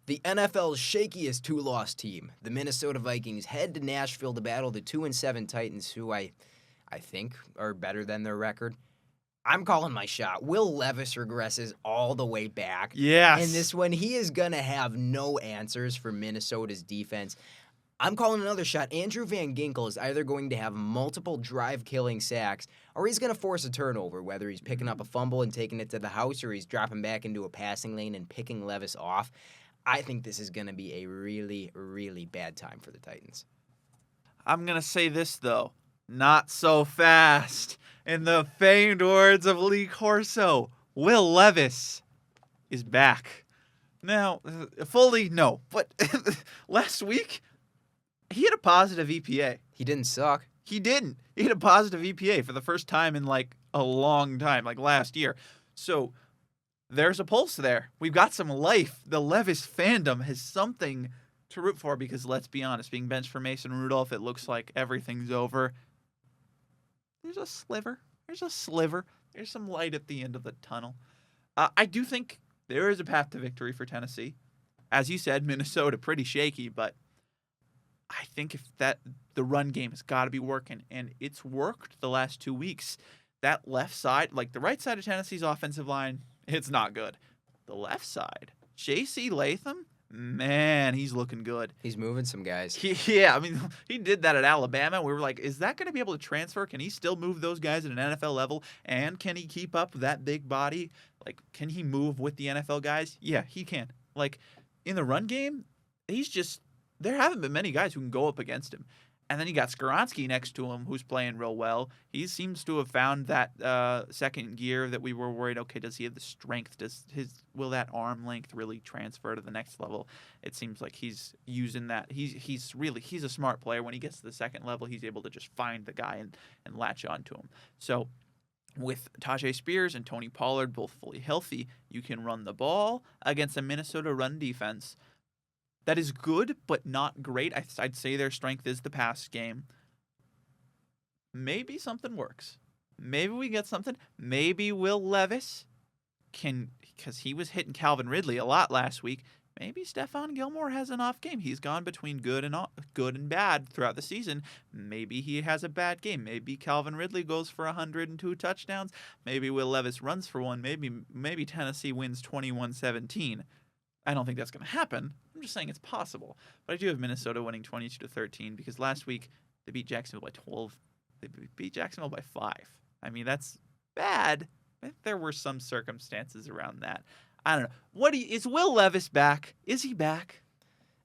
The NFL's shakiest 2-loss team, the Minnesota Vikings, head to Nashville to battle the 2-7 Titans, who I think are better than their record. I'm calling my shot. Will Levis regresses all the way back. Yes. In this one, he is going to have no answers for Minnesota's defense. I'm calling another shot. Andrew Van Ginkel is either going to have multiple drive-killing sacks or he's going to force a turnover, whether he's picking up a fumble and taking it to the house or he's dropping back into a passing lane and picking Levis off. I think this is going to be a really, really bad time for the Titans. I'm going to say this, though. Not so fast. In the famed words of Lee Corso, Will Levis is back. Now, fully, no. But last week, he had a positive EPA. He didn't suck. He didn't. He had a positive EPA for the first time in, a long time, last year. So there's a pulse there. We've got some life. The Levis fandom has something to root for because, let's be honest, being benched for Mason Rudolph, it looks like everything's over. There's a sliver. There's some light at the end of the tunnel. I do think there is a path to victory for Tennessee. As you said, Minnesota pretty shaky, but I think the run game has got to be working, and it's worked the last 2 weeks. That left side, like the right side of Tennessee's offensive line, it's not good. The left side, J.C. Latham, man, he's looking good. He's moving some guys. Yeah, I mean, he did that at Alabama. We were like, is that going to be able to transfer? Can he still move those guys at an NFL level? And can he keep up that big body? Like, can he move with the NFL guys? Yeah, he can. Like, in the run game, there haven't been many guys who can go up against him. And then you got Skoronski next to him, who's playing real well. He seems to have found that second gear that we were worried. Okay, does he have the strength? Will that arm length really transfer to the next level? It seems like he's using that. He's a smart player. When he gets to the second level, he's able to just find the guy and latch onto him. So with Tajay Spears and Tony Pollard both fully healthy, you can run the ball against a Minnesota run defense that is good, but not great. I'd say their strength is the pass game. Maybe something works. Maybe we get something. Maybe Will Levis because he was hitting Calvin Ridley a lot last week. Maybe Stephon Gilmore has an off game. He's gone between good and bad throughout the season. Maybe he has a bad game. Maybe Calvin Ridley goes for 102 touchdowns. Maybe Will Levis runs for one. Maybe Tennessee wins 21-17. I don't think that's going to happen. I'm just saying it's possible. But I do have Minnesota winning 22-13 because last week they beat Jacksonville by 12. They beat Jacksonville by 5. I mean, that's bad. There were some circumstances around that. I don't know. Is Will Levis back? Is he back?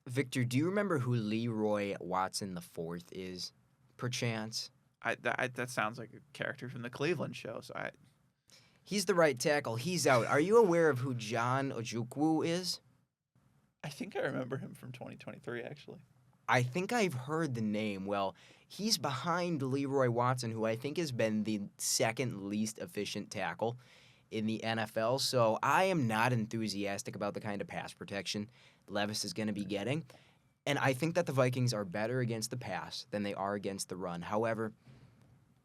Victor, do you remember who Leroy Watson IV is, perchance? That sounds like a character from the Cleveland show. He's the right tackle. He's out. Are you aware of who John Ojukwu is? I think I remember him from 2023, actually. I think I've heard the name. Well, he's behind Leroy Watson, who I think has been the second least efficient tackle in the NFL. So I am not enthusiastic about the kind of pass protection Levis is going to be getting. And I think that the Vikings are better against the pass than they are against the run. However,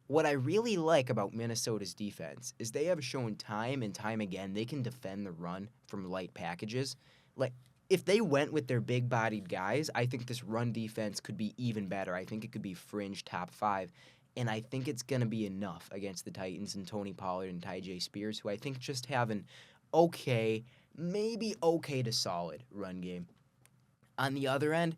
what I really like about Minnesota's defense is they have shown time and time again they can defend the run from light packages. Like, if they went with their big-bodied guys, I think this run defense could be even better. I think it could be fringe top 5, and I think it's going to be enough against the Titans and Tony Pollard and Tajay Spears, who I think just have an okay, maybe okay to solid run game. On the other end,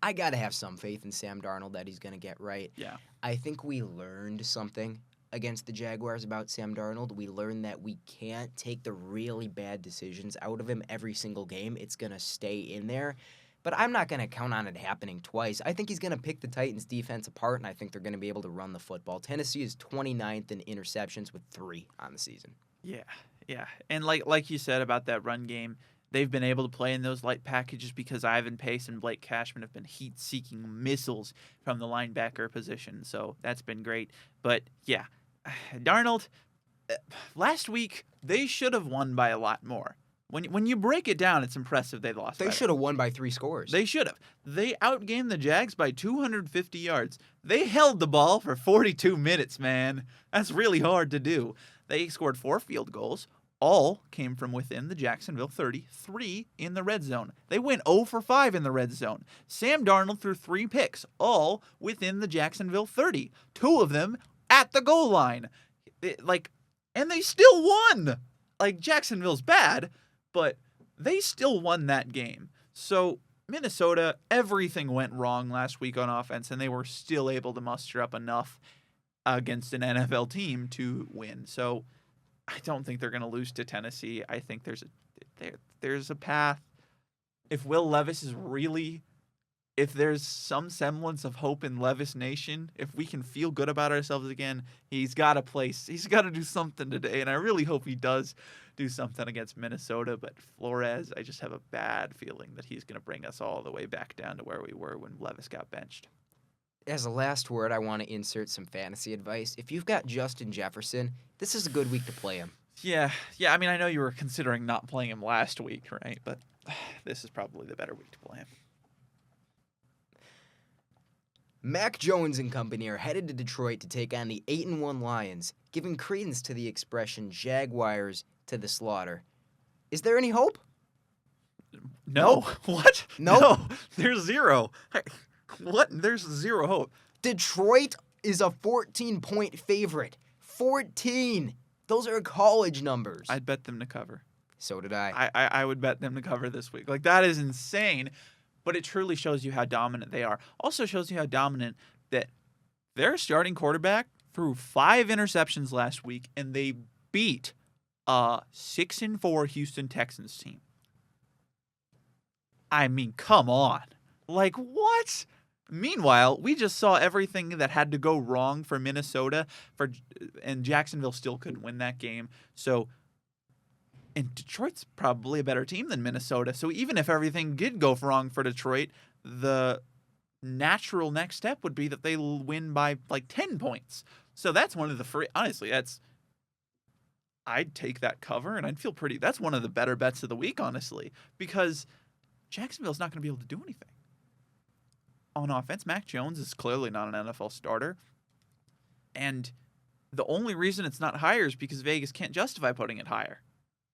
I got to have some faith in Sam Darnold that he's going to get right. Yeah. I think we learned something against the Jaguars about Sam Darnold. We learned that we can't take the really bad decisions out of him every single game. It's going to stay in there. But I'm not going to count on it happening twice. I think he's going to pick the Titans' defense apart, and I think they're going to be able to run the football. Tennessee is 29th in interceptions with 3 on the season. Yeah. And like you said about that run game, they've been able to play in those light packages because Ivan Pace and Blake Cashman have been heat-seeking missiles from the linebacker position. So that's been great. But, yeah, Darnold, last week, they should have won by a lot more. When you break it down, it's impressive they lost. They should have won by 3 scores. They should have. They outgained the Jags by 250 yards. They held the ball for 42 minutes, man. That's really hard to do. They scored 4 field goals. All came from within the Jacksonville 30, 3 in the red zone. They went 0 for 5 in the red zone. Sam Darnold threw 3 picks, all within the Jacksonville 30. 2 of them at the goal line. And they still won. Jacksonville's bad, but they still won that game. So Minnesota, everything went wrong last week on offense, and they were still able to muster up enough against an NFL team to win. So I don't think they're going to lose to Tennessee. I think there's a path. If Will Levis is really, if there's some semblance of hope in Levis Nation, if we can feel good about ourselves again, he's got to do something today, and I really hope he does do something against Minnesota. But Flores, I just have a bad feeling that he's going to bring us all the way back down to where we were when Levis got benched. As a last word, I want to insert some fantasy advice. If you've got Justin Jefferson, this is a good week to play him. Yeah. I mean, I know you were considering not playing him last week, right? But this is probably the better week to play him. Mac Jones and company are headed to Detroit to take on the 8-1 Lions, giving credence to the expression Jaguars to the slaughter. Is there any hope? No. What? Nope. No. There's zero. What? There's zero hope. Detroit is a 14-point favorite. 14. Those are college numbers. I'd bet them to cover. So did I. I would bet them to cover this week. Like, that is insane. But it truly shows you how dominant they are. Also shows you how dominant that their starting quarterback threw 5 interceptions last week, and they beat a 6-4 Houston Texans team. I mean, come on. Like, what? Meanwhile, we just saw everything that had to go wrong for Minnesota, and Jacksonville still couldn't win that game. So, and Detroit's probably a better team than Minnesota. So even if everything did go wrong for Detroit, the natural next step would be that they win by like 10 points. So that's one of the honestly, I'd take that cover and I'd feel pretty. That's one of the better bets of the week, honestly, because Jacksonville's not going to be able to do anything. On offense, Mac Jones is clearly not an NFL starter. And the only reason it's not higher is because Vegas can't justify putting it higher.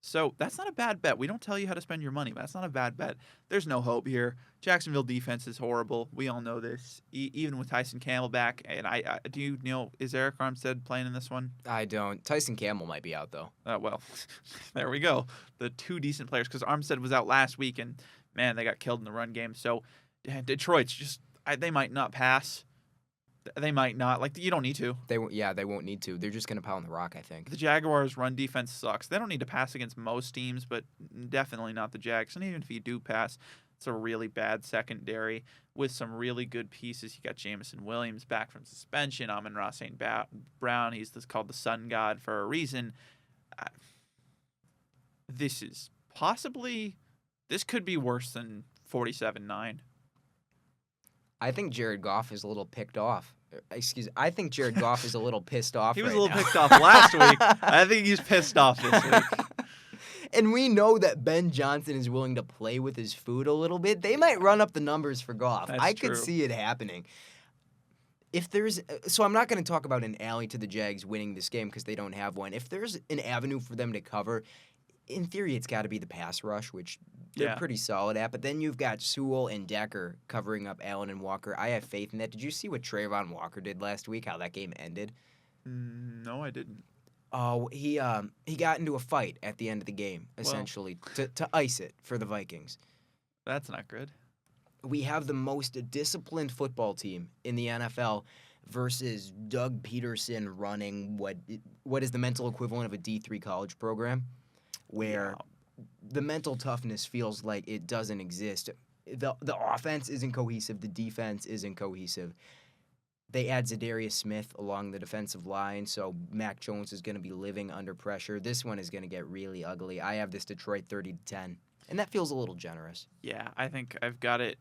So that's not a bad bet. We don't tell you how to spend your money, but that's not a bad bet. There's no hope here. Jacksonville defense is horrible. We all know this. Even with Tyson Campbell back, and I do you know, is Eric Armstead playing in this one? I don't. Tyson Campbell might be out, though. Well, there we go. The 2 decent players, because Armstead was out last week, and, man, they got killed in the run game. So Detroit's just, they might not pass. They might not. Like, you don't need to. They won't need to. They're just going to pound the rock, I think. The Jaguars' run defense sucks. They don't need to pass against most teams, but definitely not the Jags. And even if you do pass, it's a really bad secondary with some really good pieces. You got Jameson Williams back from suspension. Amon-Ra St. Brown. He's called the Sun God for a reason. This could be worse than 47-9. I think Jared Goff is a little picked off. I think Jared Goff is a little pissed off. He was right a little now. pissed off last week. I think he's pissed off this week. And we know that Ben Johnson is willing to play with his food a little bit. They might run up the numbers for Goff. That's could true. see it happening. So I'm not going to talk about an alley to the Jags winning this game because they don't have one. If there's an avenue for them to cover, in theory, it's got to be the pass rush, which they're pretty solid at. But then you've got Sewell and Decker covering up Allen and Walker. I have faith in that. Did you see what Trayvon Walker did last week, how that game ended? No, I didn't. Oh, he got into a fight at the end of the game, essentially, to ice it for the Vikings. That's not good. We have the most disciplined football team in the NFL versus Doug Peterson running what is the mental equivalent of a D3 college program, where the mental toughness feels like it doesn't exist. The offense isn't cohesive. The defense isn't cohesive. They add Zadarius Smith along the defensive line, so Mac Jones is going to be living under pressure. This one is going to get really ugly. I have this Detroit 30-10, and that feels a little generous. Yeah, I think I've got it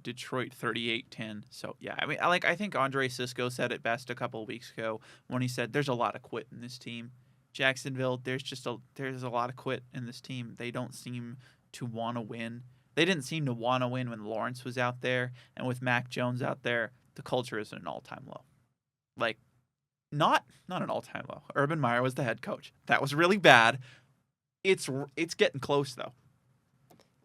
Detroit 38-10. So, yeah, I mean, I think Andre Sisco said it best a couple of weeks ago when he said there's a lot of quit in this team. Jacksonville, there's a lot of quit in this team. They don't seem to want to win. They didn't seem to want to win when Lawrence was out there, and with Mac Jones out there, the culture is at an all-time low. Like, not an all-time low. Urban Meyer was the head coach. That was really bad. It's getting close, though.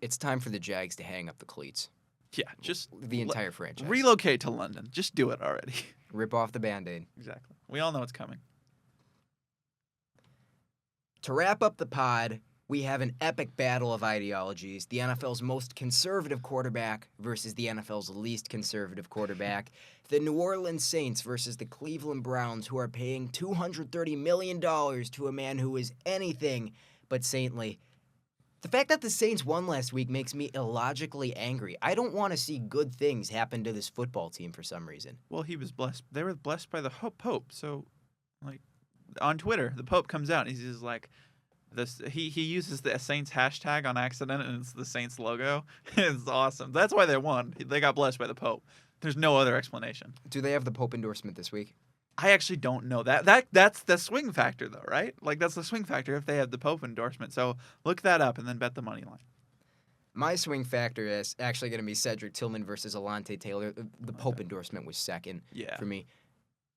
It's time for the Jags to hang up the cleats. Yeah, just the entire franchise. Relocate to London. Just do it already. Rip off the Band-Aid. Exactly. We all know it's coming. To wrap up the pod, we have an epic battle of ideologies. The NFL's most conservative quarterback versus the NFL's least conservative quarterback. The New Orleans Saints versus the Cleveland Browns, who are paying $230 million to a man who is anything but saintly. The fact that the Saints won last week makes me illogically angry. I don't want to see good things happen to this football team for some reason. Well, he was blessed. They were blessed by the Pope. So, like, on Twitter, the Pope comes out and he's just like, he uses the Saints hashtag on accident, and it's the Saints logo. It's awesome. That's why they won. They got blessed by the Pope. There's no other explanation. Do they have the Pope endorsement this week? I actually don't know that. That's the swing factor, though, right? Like, that's the swing factor if they have the Pope endorsement. So look that up and then bet the money line. My swing factor is actually going to be Cedric Tillman versus Alante Taylor. The Pope endorsement was second for me.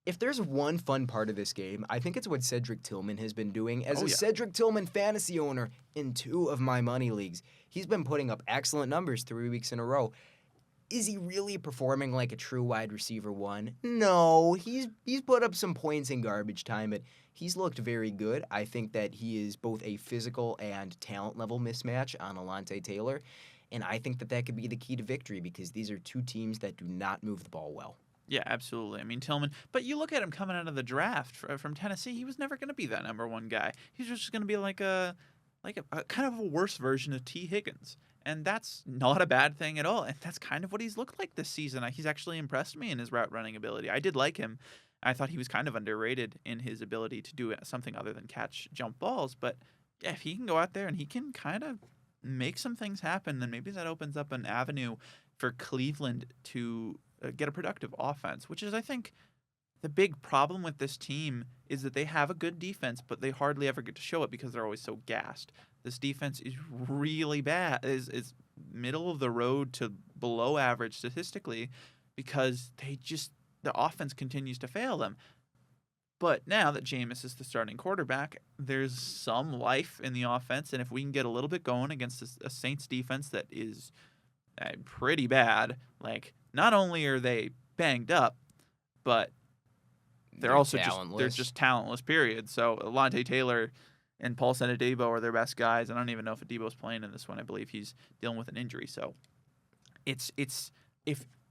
If there's one fun part of this game, I think it's what Cedric Tillman has been doing. As a Cedric Tillman fantasy owner in 2 of my money leagues, he's been putting up excellent numbers 3 weeks in a row. Is he really performing like a true wide receiver one? No, he's put up some points in garbage time, but he's looked very good. I think that he is both a physical and talent level mismatch on Alante Taylor, and I think that could be the key to victory because these are 2 teams that do not move the ball well. Yeah, absolutely. I mean, Tillman, but you look at him coming out of the draft from Tennessee, he was never going to be that number 1 guy. He's just going to be like a kind of a worse version of T. Higgins. And that's not a bad thing at all. And that's kind of what he's looked like this season. He's actually impressed me in his route running ability. I did like him. I thought he was kind of underrated in his ability to do something other than catch jump balls. But yeah, if he can go out there and he can kind of make some things happen, then maybe that opens up an avenue for Cleveland to get a productive offense, which is, I think, the big problem with this team is that they have a good defense, but they hardly ever get to show it because they're always so gassed. This defense is really bad, is middle of the road to below average statistically because the offense continues to fail them. But now that Jameis is the starting quarterback, there's some life in the offense, and if we can get a little bit going against a Saints defense that is pretty bad, like not only are they banged up, but they're also just talentless, period. So Alante Taylor and Paul Adebo are their best guys. I don't even know if Adebo's playing in this one. I believe he's dealing with an injury. So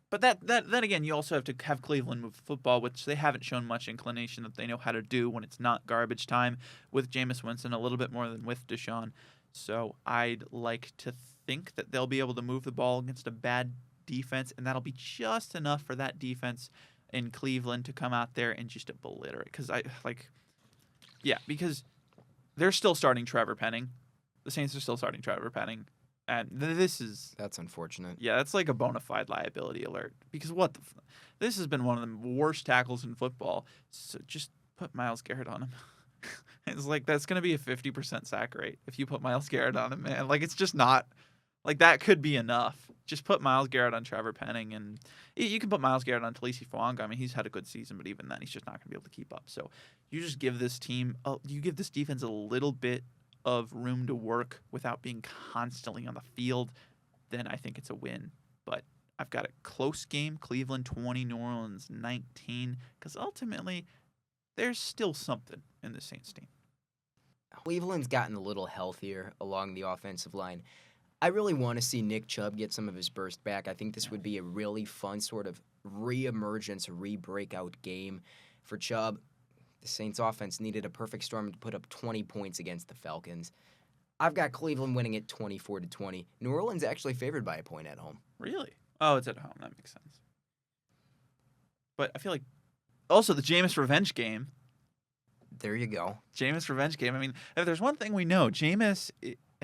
but then again, you also have to have Cleveland move the football, which they haven't shown much inclination that they know how to do when it's not garbage time with Jameis Winston, a little bit more than with Deshaun. So I'd like to think that they'll be able to move the ball against a bad defense, and that'll be just enough for that defense in Cleveland to come out there and just obliterate. Because they're still starting Trevor Penning. The Saints are still starting Trevor Penning. And that's unfortunate. Yeah, that's like a bona fide liability alert. Because this has been one of the worst tackles in football. So just put Myles Garrett on him. It's like that's going to be a 50% sack rate if you put Myles Garrett on him, man. Like it's just not like that could be enough. Just put Myles Garrett on Trevor Penning, and you can put Myles Garrett on Talisi Fuanga. I mean, he's had a good season, but even then, he's just not going to be able to keep up. So you just give this defense a little bit of room to work without being constantly on the field, then I think it's a win. But I've got a close game, Cleveland 20, New Orleans 19, because ultimately there's still something in the Saints team. Cleveland's gotten a little healthier along the offensive line. I really want to see Nick Chubb get some of his burst back. I think this would be a really fun sort of re-emergence, re-breakout game for Chubb. The Saints offense needed a perfect storm to put up 20 points against the Falcons. I've got Cleveland winning it 24-20. New Orleans actually favored by a point at home. Really? Oh, it's at home. That makes sense. But I feel like also the Jameis revenge game. There you go. Jameis revenge game. I mean, if there's one thing we know, Jameis,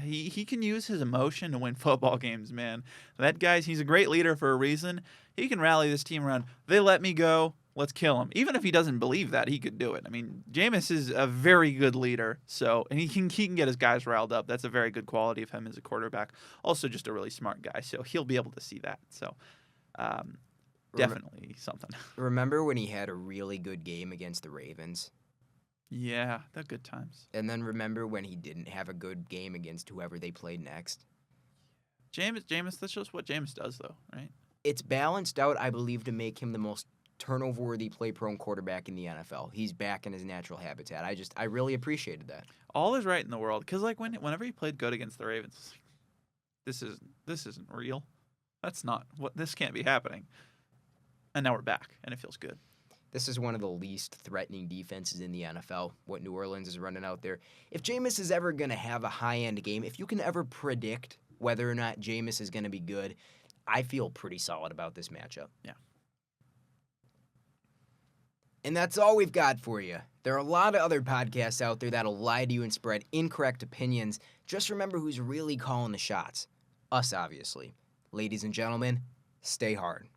he can use his emotion to win football games, man. That guy's, he's a great leader for a reason. He can rally this team around. They let me go. Let's kill him. Even if he doesn't believe that, he could do it. I mean, Jameis is a very good leader, and he can get his guys riled up. That's a very good quality of him as a quarterback. Also, just a really smart guy, so he'll be able to see that. So, definitely something. Remember when he had a really good game against the Ravens? Yeah, the good times. And then remember when he didn't have a good game against whoever they played next? Jameis, that's just what Jameis does, though, right? It's balanced out, I believe, to make him the most turnover-worthy, play-prone quarterback in the NFL. He's back in his natural habitat. I really appreciated that. All is right in the world, because like whenever he played good against the Ravens, this isn't real. That's not what this can't be happening. And now we're back, and it feels good. This is one of the least threatening defenses in the NFL, what New Orleans is running out there. If Jameis is ever going to have a high-end game, if you can ever predict whether or not Jameis is going to be good, I feel pretty solid about this matchup. Yeah. And that's all we've got for you. There are a lot of other podcasts out there that'll lie to you and spread incorrect opinions. Just remember who's really calling the shots. Us, obviously. Ladies and gentlemen, stay hard.